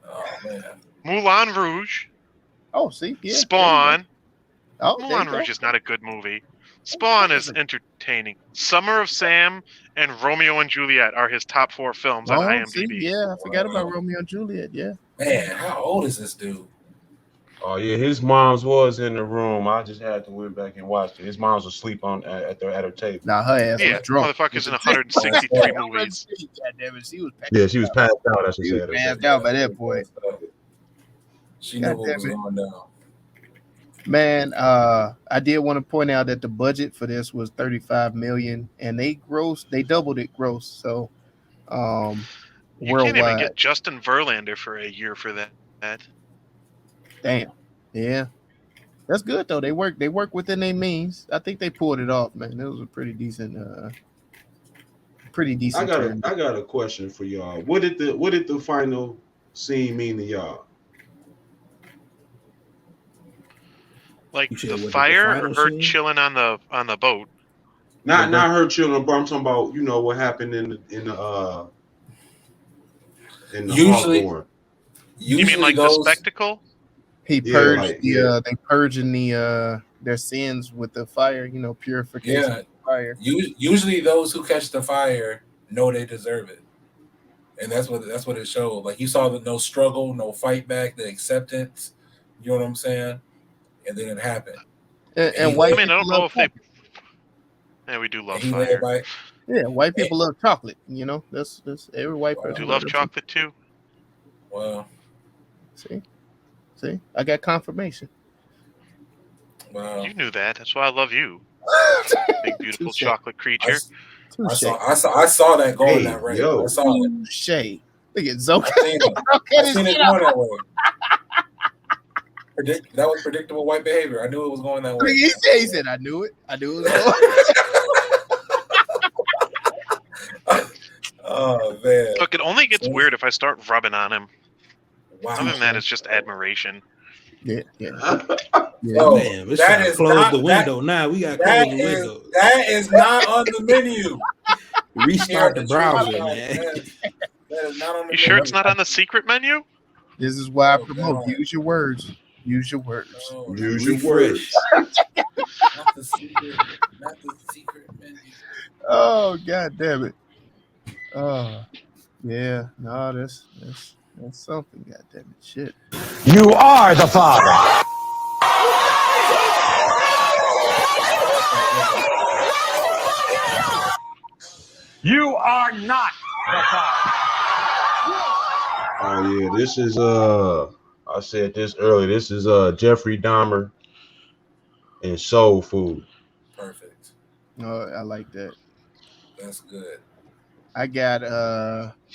Oh man.
Moulin Rouge,
Oh, see, yeah.
Spawn.
Oh, there you
Moulin
go.
Rouge is not a good movie. Spawn is entertaining. Summer of Sam and Romeo and Juliet are his top 4 films on
Oh,
IMDb.
see, yeah, I forgot about Romeo and Juliet. Yeah.
Man, how old is this dude?
Oh yeah, his mom's was in the room. I just had to went back and watch it. His mom's asleep at her table.
Now her ass
Yeah,
was drunk.
motherfucker's in 163 movies.
Goddamn it, she was
Yeah, she was passed out. I should
She
say
was
that.
passed out by that point.
She knew what was
Goddamn it.
going down.
Man, I did want to point out that the budget for this was $35 million, and they doubled it gross. So,
You
worldwide,
can't even get Justin Verlander for a year for that.
damn, yeah, that's good though. They work within their means. I think they pulled it off, man. It was a pretty decent turn.
I got a question for y'all. What did the final scene mean to y'all?
Like
You said
the
what, the
fire
final
or her
scene?
chilling on the boat.
Not her children, but I'm talking about what happened in the
Usually-
Hawthorne.
You mean like the spectacle?
He
Yeah,
purged
like,
they purging their sins with the fire, purification.
Yeah.
fire.
Usually, those who catch the fire know they deserve it, and that's what it showed. Like you saw the no struggle, no fight back, the acceptance. You know what I'm saying? And then it happened.
And white
I
people
don't
love
know if they.
chocolate.
Yeah, we do love
And he led
fire.
by.
Yeah, white people love chocolate. You know, that's every white
Wow.
person.
Do love
loves
chocolate too?
Well,
See, I got confirmation.
wow.
You knew that. That's why I love you, big beautiful
Touche.
chocolate creature.
I saw that going that way.
yo.
I saw it.
Touche. Look at Zoka.
I seen it. I seen it going that way. That was predictable white behavior. I knew it was going that way.
He said, I knew it. I knew it was going.
Oh man!
Look, it only gets weird if I start rubbing on him.
Wow.
Other than that, it's just admiration.
Yeah.
Yo,
Man, let's
that
try to
is
close
not-
the window now. We got to close the window.
That is not on the menu.
Restart the
Here,
browser,
TruVue
man.
Podcast. That is not on the
You sure
menu.
it's not on the secret menu?
This is why I
Oh,
promote.
God.
Use your words. Use your words.
No,
Use your words.
not the secret menu.
Oh, God damn it. Oh, yeah. No, that's something. God damn it. Shit.
You are the father. You are not the father.
Oh yeah, this is I said this earlier. This is Jeffrey Dahmer and Soul Food.
Perfect.
Oh, I like that.
That's good.
I got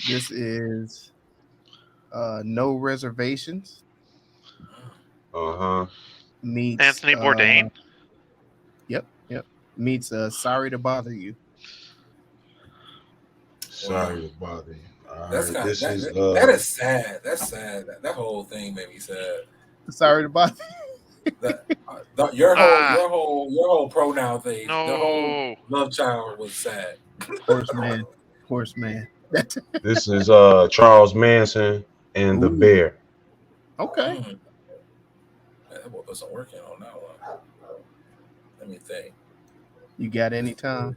this is No Reservations
Uh-huh.
meets
Anthony Bourdain?
Yep. Meets Sorry to Bother You.
Sorry to bother you. All
That's
right,
not,
this
that,
is
that is sad. That's sad. That whole thing made me sad.
Sorry to Bother You.
Your whole pronoun thing. The whole
No.
love child was sad.
Horseman.
this is Charles Manson and the
Ooh.
Bear.
Okay.
That boy put some work in on that one. Let me think.
You got any time?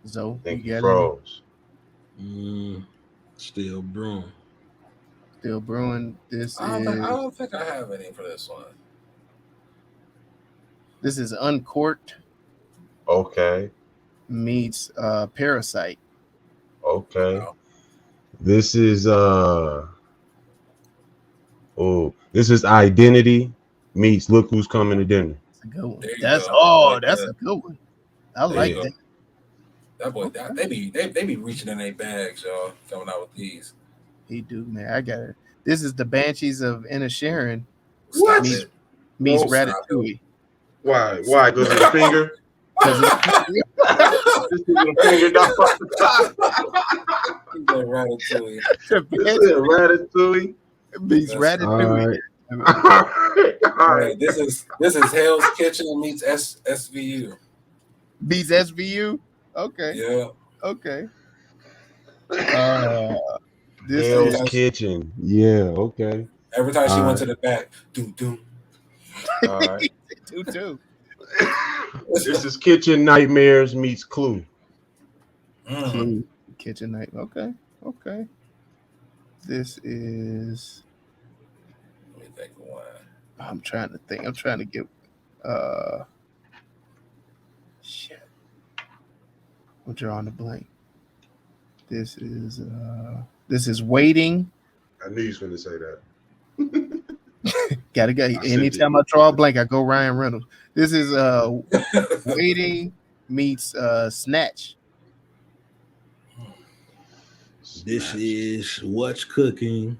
Zoe,
Think
you
you
got any?
froze.
Still brewing.
Still brewing.
I don't think I have any for this one.
This is Uncorked
Okay.
meets Parasite.
Okay.
Wow.
This is this is Identity meets Look Who's Coming to Dinner.
That's a good one.
There you
That's
go.
that's a good one. I like
you go.
that.
That boy, they be reaching in their bags, y'all, coming out with these.
He do, man. I got it. This is the Banshees of Inisherin
Stop
meets
it.
meets
Oh,
stop
Ratatouille.
Why? Why? Because of the finger? This is the finger down.
He said Ratatouille.
This is Ratatouille.
meets
That's-
Ratatouille.
All right. All
Hey,
right.
this is Hell's Kitchen meets SVU.
Meets SVU. Okay.
Yeah.
Okay. This
Hell's
is
Kitchen. Yeah. Okay.
Every time she
All
went
right.
to the back, doom doom.
All right.
too.
This is Kitchen Nightmares meets Clue.
Mm.
Kitchen Night. Okay. This is.
Let me think of one.
I'm trying to think. I'm trying to get. Shit. I'm drawing a blank. This is Waiting.
I knew you was going to say that.
Gotta go.
I
Anytime I draw a blank, I go Ryan Reynolds. This is Waiting meets Snatch.
This is What's Cooking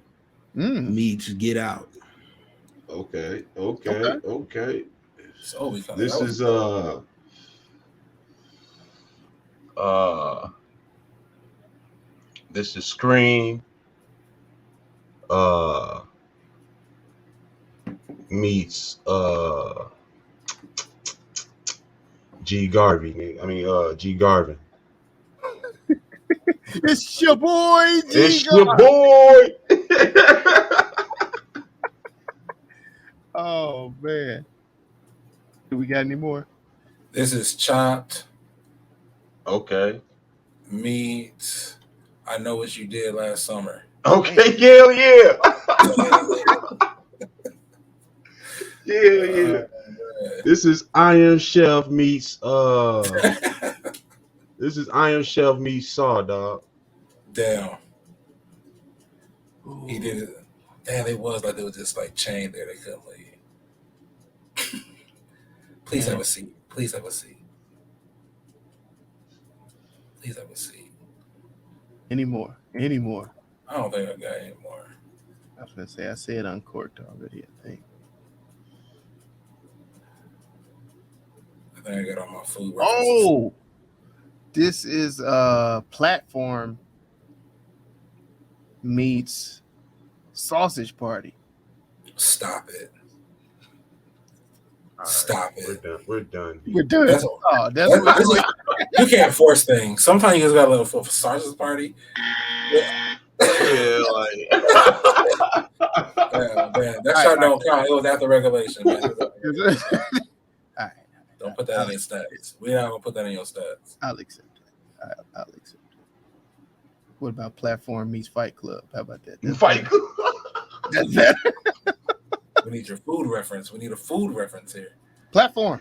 meets Get Out.
Okay.
So we come.
This is
This is Scream meets G Garvey. G Garvin.
It's your boy.
It's your boy.
Oh man. Do we got any more?
This is Chopped
Okay.
meets I Know What You Did Last Summer.
Okay. Hell yeah. Hell yeah. This is Iron Chef meets This is Iron Chef meets Saw, dog.
Damn. He did it. Damn, it was like they were just like chained there. They couldn't leave. Please have a seat. Please have a seat. Please have a seat.
Any more? Any more?
I don't think I got any more.
I was gonna say I said uncorked already, I think.
I think I got all my food references.
Oh, this is Platform meets Sausage Party.
Stop it.
All right,
Stop it.
We're done.
We're done.
That's- You can't force things. Sometimes you just got a little sausage party.
Yeah, like
Man, that shot don't count. It was after regulation. Man.
All right.
Don't put that in your stats. We're not gonna put that in your stats.
I'll accept it. I'll accept it. What about Platform meets Fight Club? How about that? That's
Fight
better. That's better.
We need your food reference. We need a food reference here.
Platform.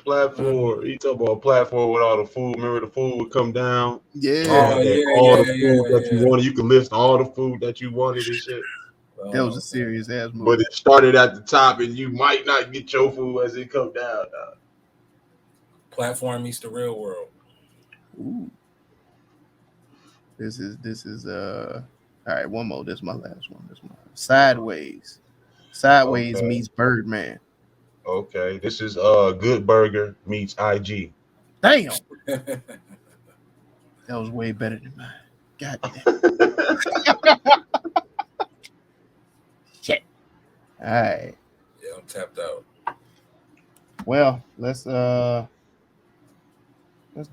platform. You talk about a platform with all the food. Remember the food would come down.
Yeah.
Oh,
All the food that you wanted. You could list all the food that you wanted and shit.
That was a serious ass movie.
But it started at the top, and you might not get your food as it come down.
Platform meets the real world.
Ooh. This is all right, one more. This is my last one. Sideways. Sideways meets Birdman.
Okay, this is Good Burger meets IG.
Damn. That was way better than mine. God damn. Shit. All right.
Yeah, I'm tapped out.
Well, let's do a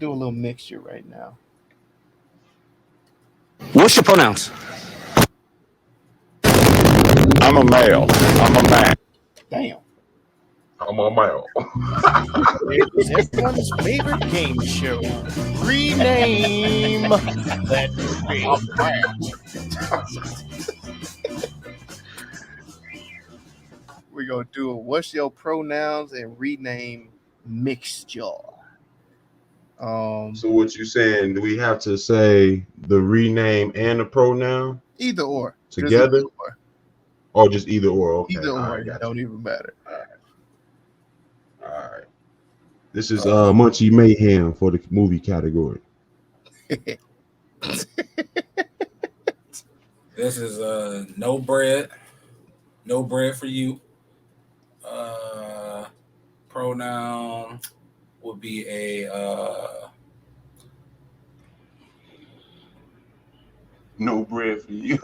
little mixture right now.
What's your pronouns?
I'm a male. I'm a man.
Damn.
I'm a male.
It's everyone's favorite game show. Rename that We're gonna do a what's your pronouns and rename mixture.
So what you saying? Do we have to say the rename and the pronoun
Either or.
together,
Just either or.
or just either or? Okay.
Either
All
or.
right,
It don't even matter.
All right. This is Munchie Mayhem for the movie category.
This is no bread. No bread for you. Pronoun would be a
No bread for you.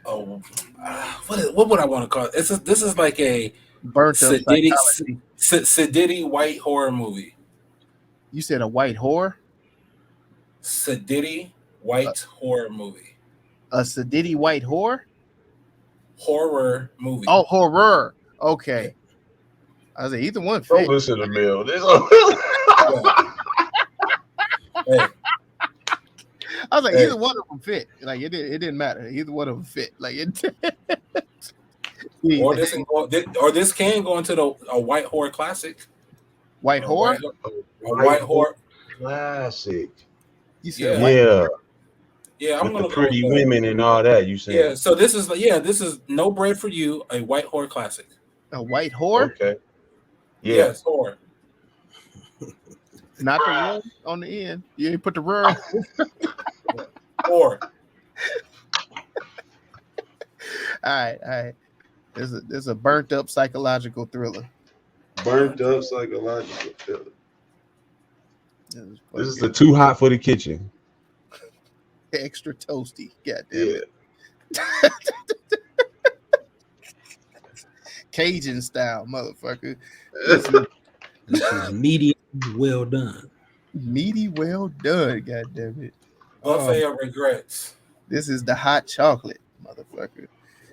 what would I want to call it? This is like a
Burnt up psychology.
Sadiddy white horror movie.
You said a white whore?
Sadiddy white horror movie.
A Sadiddy white whore?
Horror movie.
Oh, horror. Okay. I was like, either one
Don't
fit.
listen to Mill. This
Hey,
I was like,
Hey.
either one of them fit. Like it didn't matter. Either one of them fit. Like it.
or this can go into a white horror classic.
White whore?
A white horror.
classic.
You said
Yeah,
Yeah, I'm
with
gonna
the pretty
go with that.
women and all that. You saying?
Yeah, so this is No Bread for You, a white horror classic.
a white whore?
Okay. Yeah.
Yes, horror.
Not the one on the end. You ain't put the rur.
Horror.
All right. There's a burnt up psychological thriller.
Burnt up psychological thriller. This is
the
the too hot for the kitchen.
extra toasty. God damn
Yeah.
it. Cajun style, motherfucker.
This is medium well done.
Meaty, well done. God damn it.
Buffet of regrets.
This is the hot chocolate, motherfucker.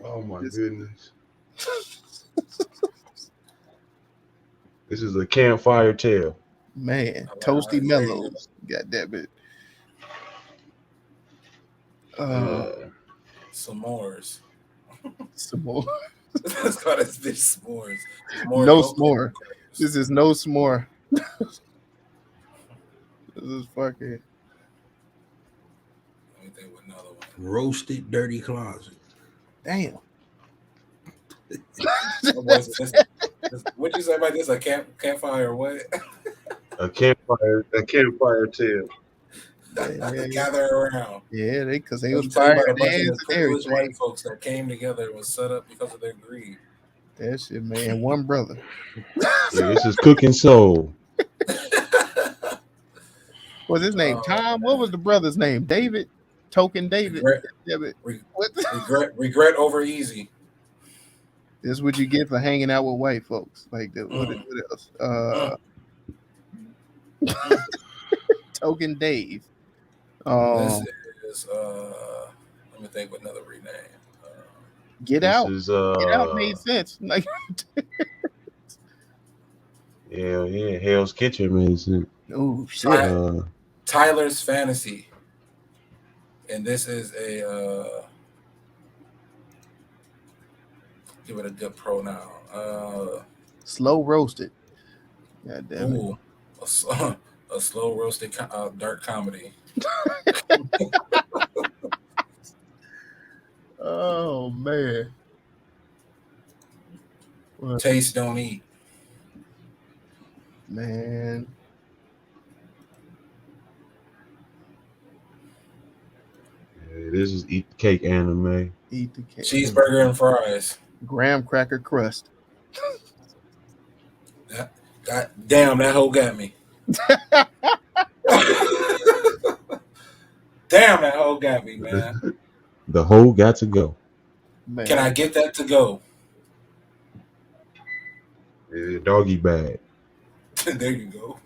Oh my
This-
goodness. This is a campfire tale.
Man,
All
toasty
right, there you go.
mellows. God damn it.
S'mores.
Some more.
Let's call this bitch s'mores.
No
S'more.
s'more. This is no s'more. This is fucking.
Let me think of another one.
Roasted dirty closet.
Damn.
What'd you say about this? A campfire or what?
A campfire tale.
Yeah,
Gather around.
yeah, because they
Let
was
me tell you
firing
about a bunch of
hands
the
and
privileged
everything.
white folks that came together and was set up because of their greed.
That shit, man. One brother.
Yeah, this is cooking soul.
What's his name? Tom? What was the brother's name? David? Token David.
Regret,
David. What?
regret over easy.
This is what you get for hanging out with white folks. Like, what else? Token Dave.
This is let me think of another rename.
Get
This
out.
is
Get out made sense. Like,
yeah, Hell's Kitchen made sense.
oh shit.
Tyler's Fantasy. And this is a give it a good pronoun.
Slow roasted. God damn it.
Ooh, a slow roasted dark comedy.
Oh man. What?
Taste don't eat.
Man.
Yeah, this is Eat the Cake anime.
Eat the cake.
Cheeseburger and fries.
Graham cracker crust.
God damn, that hoe got me. Damn, that hoe got me, man.
The whole got to go.
Man.
Can I get that to go?
Yeah, doggy bag.
There you go.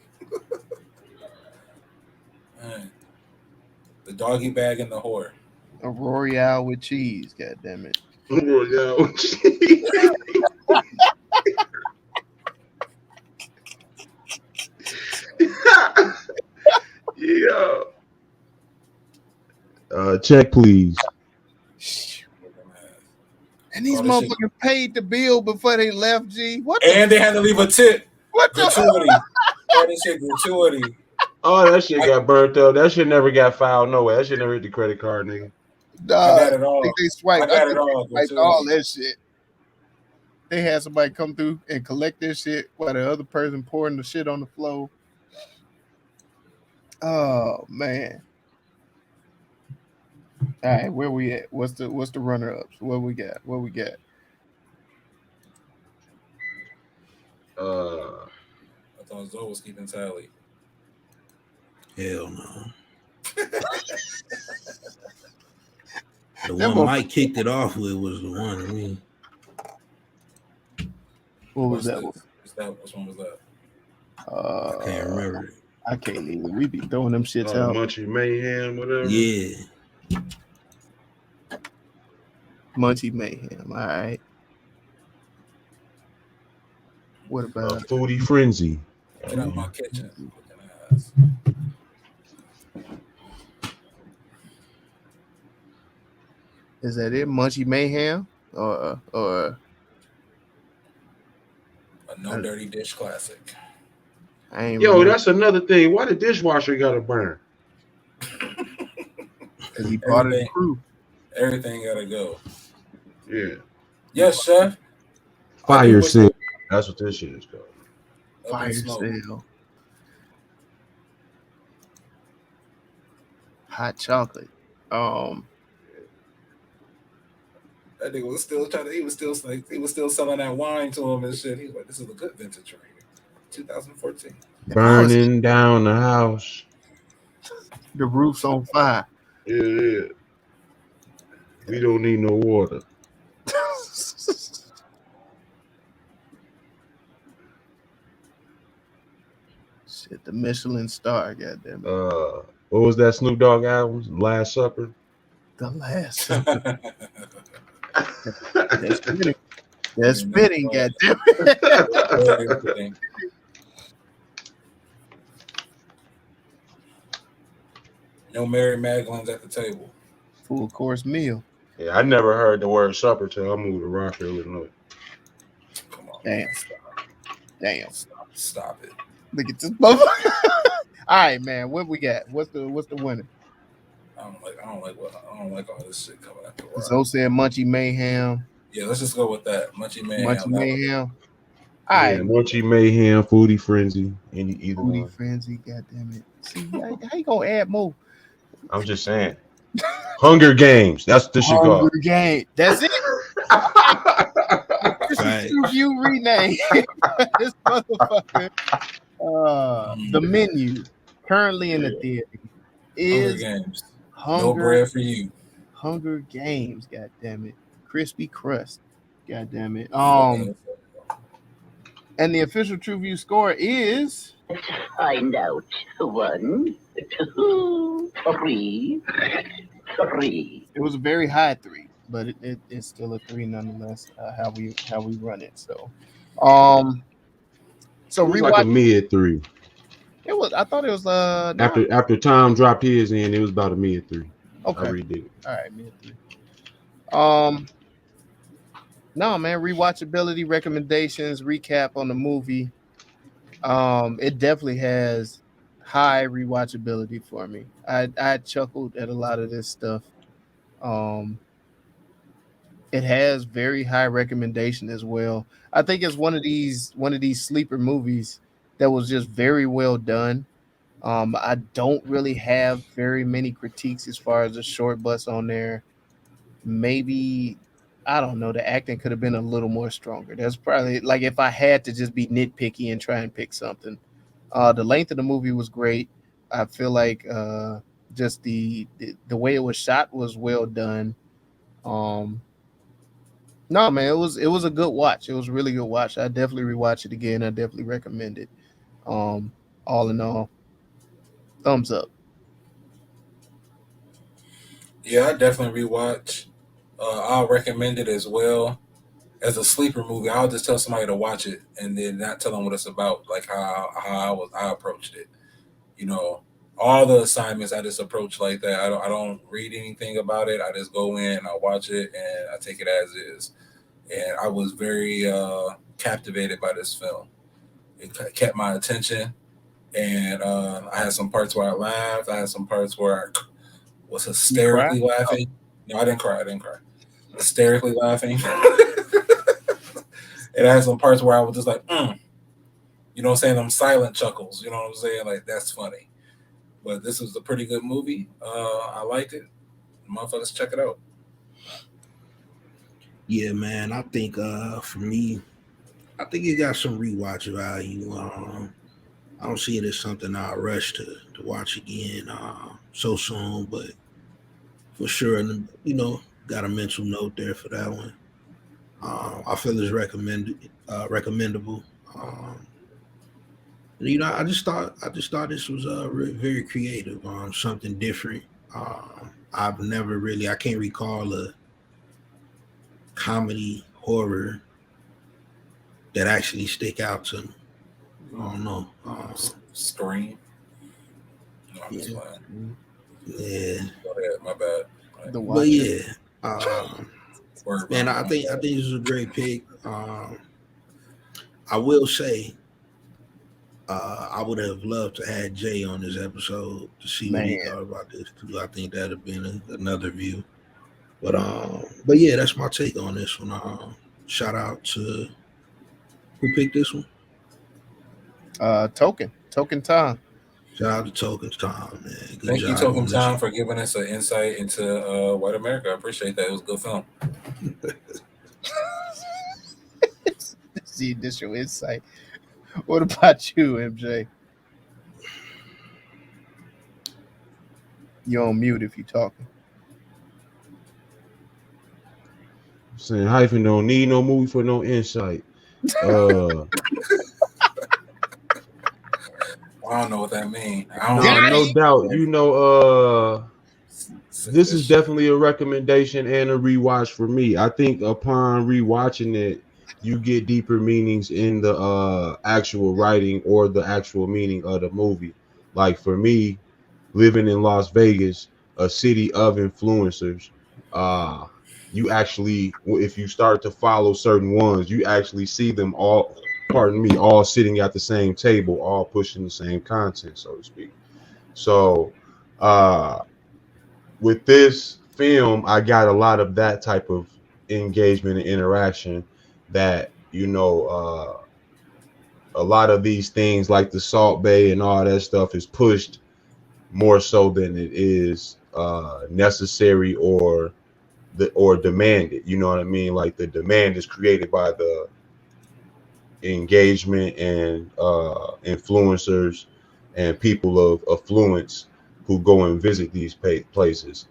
Right. The doggy bag and the whore.
A Royale with cheese? God damn it.
Royale. Yeah. Check, please.
And these
Oh, this shit-
motherfuckers paid the bill before they left, G. What the
And they had to leave a tip.
what the
Gratuity. Oh, this shit gratuity.
Oh, that shit got burnt up. That shit never got filed nowhere. That shit never hit the credit card, nigga.
I got it all.
I think they swiped.
I got
think
it all.
they swiped all that shit. They had somebody come through and collect their shit while the other person pouring the shit on the floor. Oh man. All right, where we at? What's the runner ups? What we got?
I thought Zoe was keeping tally.
Hell no. The
That
one Mike kicked it off with was the one. I mean,
What was
What's
that
this?
one?
Which one was that?
I can't remember it.
I can't either. We be throwing them shits out.
Munchie Mayhem, whatever.
Yeah.
Munchie Mayhem. All right. What about
Foodie Frenzy.
Get out my kitchen. Fucking ass.
is that it? Munchie Mayhem? Or
A no dirty dish classic.
I ain't
Yo,
remember
that's another thing. Why the dishwasher gotta burn?
because he part of the
Everything.
crew.
Everything gotta go.
Yeah.
Yes, chef.
Fire sale. That's what this shit is called.
Up in
Fire
smoke.
sale. Hot chocolate.
That nigga was still trying to. He was still selling that wine to him and shit. He was like, "This is a good vintage ring, 2014."
Burning down the house.
The roof's on fire.
Yeah. We don't need no water.
Shit, the Michelin star, goddamn it.
What was that Snoop Dogg album? Last Supper.
The last. That's spitting. That's spitting, goddamn it.
No Mary Magdalene's at the table.
Full course meal.
Yeah, I never heard the word supper till I moved to Rockville, Illinois.
Come on.
Damn. Damn.
Stop it.
Look at this motherfucker. All right, man. What we got? What's the winner?
I don't like all this shit coming after a while.
So said Munchie Mayhem.
Yeah, let's just go with that. Munchie Mayhem.
Munchie Mayhem.
All right. Munchie Mayhem, Foodie Frenzy, either
Foodie
one.
Frenzy, goddamn it. See, how you gonna add more?
I'm just saying. Hunger Games. That's the shit called.
Hunger Game. That's it. This is TruVue rename. This motherfucker. The menu currently in the theater is
Hunger Games.
Hunger,
no bread for you.
Hunger Games. God damn it. Crispy crust. God damn it. And the official TruVue score is.
Let's find out. 1, 2, 3.
It was a very high 3, but it's still a 3 nonetheless. How we run it. So, so
rewatch like a mid 3.
It was. I thought it was
after Tom dropped his in, it was about a mid 3.
Okay,
I redid it.
All right, mid 3. No, man. Rewatchability recommendations. Recap on the movie. It definitely has high rewatchability for me. I chuckled at a lot of this stuff. It has very high recommendation as well. I think it's one of these sleeper movies that was just very well done. I don't really have very many critiques as far as the short butts on there. Maybe, I don't know, the acting could have been a little more stronger. That's probably, like, if I had to just be nitpicky and try and pick something. The length of the movie was great. I feel like just the way it was shot was well done. No, man, it was a good watch. It was a really good watch. I definitely rewatch it again. I definitely recommend it. All in all, thumbs up.
Yeah, I definitely rewatch. I'll recommend it as well. As a sleeper movie, I'll just tell somebody to watch it and then not tell them what it's about, like how I approached it. You know, all the assignments I just approach like that. I don't read anything about it. I just go in, I watch it, and I take it as is. And I was very captivated by this film. It kept my attention, and I had some parts where I laughed. I had some parts where I was hysterically laughing. No, I didn't cry. Hysterically laughing. And I had some parts where I was just like, you know what I'm saying? Them silent chuckles, you know what I'm saying? Like, that's funny. But this was a pretty good movie. I liked it. Motherfuckers, check it out.
Yeah, man. I think for me, I think it got some rewatch value. I don't see it as something I'll rush to watch again so soon, but for sure, you know, got a mental note there for that one. I feel it's recommendable. You know, I just thought this was very creative, something different. I've never really, I can't recall a comedy horror that actually stick out to me. I don't know.
Scream. No, I'm just lying.
Yeah.
Go ahead, my bad.
But yeah. Man, I think this is a great pick. I will say, I would have loved to have Jay on this episode to see what he thought about this too. I think that'd have been another view. But yeah, that's my take on this one. Shout out to who picked this one. Token Tom. Shout out to Token Tom, man.
Thank you, Token Tom, for giving us an insight into white America. I appreciate that. It was a good film.
See, this your insight. What about you, MJ? You're on mute if you're talking.
I'm saying Hyphen don't need no movie for no insight.
I don't know what that means.
No doubt. You know, This is definitely a recommendation and a rewatch for me. I think upon rewatching it, you get deeper meanings in the actual writing or the actual meaning of the movie. Like for me, living in Las Vegas, a city of influencers, you actually, if you start to follow certain ones, you actually see them all, all sitting at the same table, all pushing the same content, so to speak. So with this film, I got a lot of that type of engagement and interaction that, you know, a lot of these things like the Salt Bay and all that stuff is pushed more so than it is necessary or demanded. You know what I mean? Like the demand is created by the engagement and influencers and people of affluence who go and visit these places.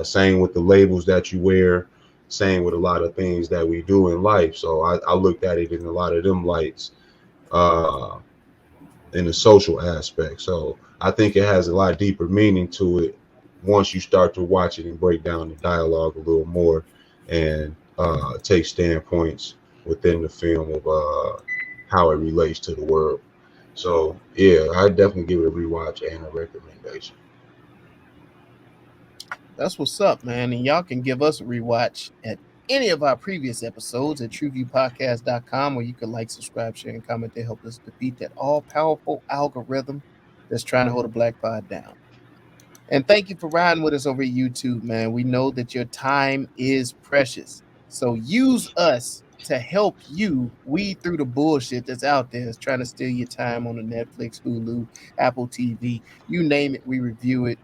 Same with the labels that you wear, same with a lot of things that we do in life. So I looked at it in a lot of them lights in the social aspect. So I think it has a lot deeper meaning to it once you start to watch it and break down the dialogue a little more and take standpoints within the film of how it relates to the world. So yeah, I definitely give it a rewatch and a recommendation.
That's what's up, man. And y'all can give us a rewatch at any of our previous episodes at TruVuePodcast.com, where you can like, subscribe, share, and comment to help us defeat that all-powerful algorithm that's trying to hold a black pod down. And thank you for riding with us over at YouTube, man. We know that your time is precious. So use us to help you weed through the bullshit that's out there. It's trying to steal your time on the Netflix, Hulu, Apple TV. You name it, we review it.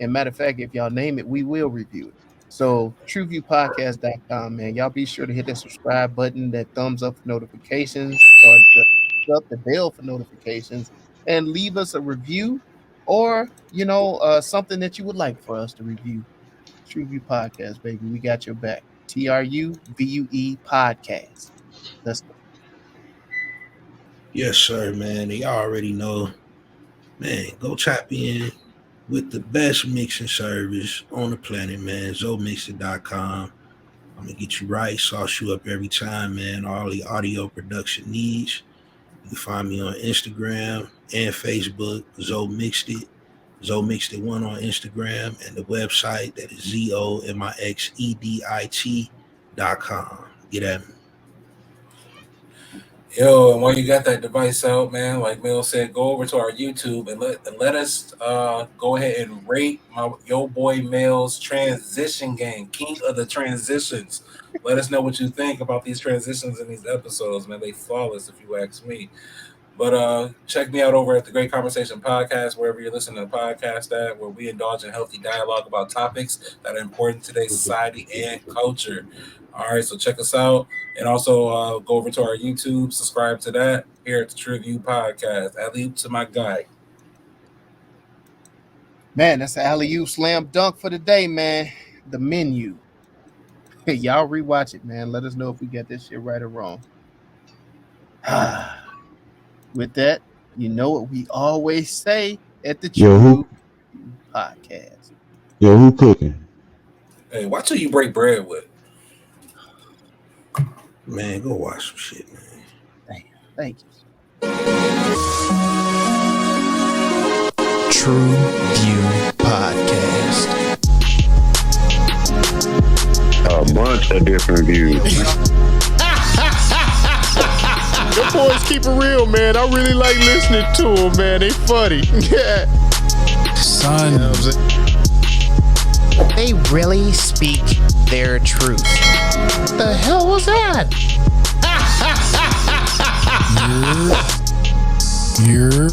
And matter of fact, if y'all name it, we will review it. So TruVuePodcast.com, man. Y'all be sure to hit that subscribe button, that thumbs up for notifications, or the bell for notifications, and leave us a review or, you know, something that you would like for us to review. TruVue Podcast, baby. We got your back. TruVue Podcast. Let's go.
Yes, sir, man. Y'all already know. Man, go tap in with the best mixing service on the planet, man. ZoMixer.com. I'm going to get you right, sauce you up every time, man. All the audio production needs. You can find me on Instagram and Facebook, ZoMixed It. ZoMixed1 on Instagram, and the website that is ZoMixedit.com. Get at me.
Yo, and while you got that device out, man, like Mel said, go over to our YouTube and let us go ahead and rate your boy Mel's transition game, king of the transitions. Let us know what you think about these transitions in these episodes, man. They flawless, if you ask me. But check me out over at the Great Conversation Podcast, wherever you're listening to the podcast at, where we indulge in healthy dialogue about topics that are important to today's society and culture. All right, so check us out. And also go over to our YouTube, subscribe to that here at the TruVue Podcast. Alley-oop to my guy.
Man, that's an alley-oop slam dunk for the day, man. The menu. Hey, y'all rewatch it, man. Let us know if we got this shit right or wrong. With that, you know what we always say at the TruVue Podcast.
Yo, who cooking?
Hey, watch who you break bread with.
Man, go watch some shit, man.
Damn, thank you.
TruVue Podcast.
A bunch of different views.
The boys keep it real, man. I really like listening to them, man. They funny. Yeah.
Son.
You know what I'm saying?
They really speak their truth.
The hell was that?
You're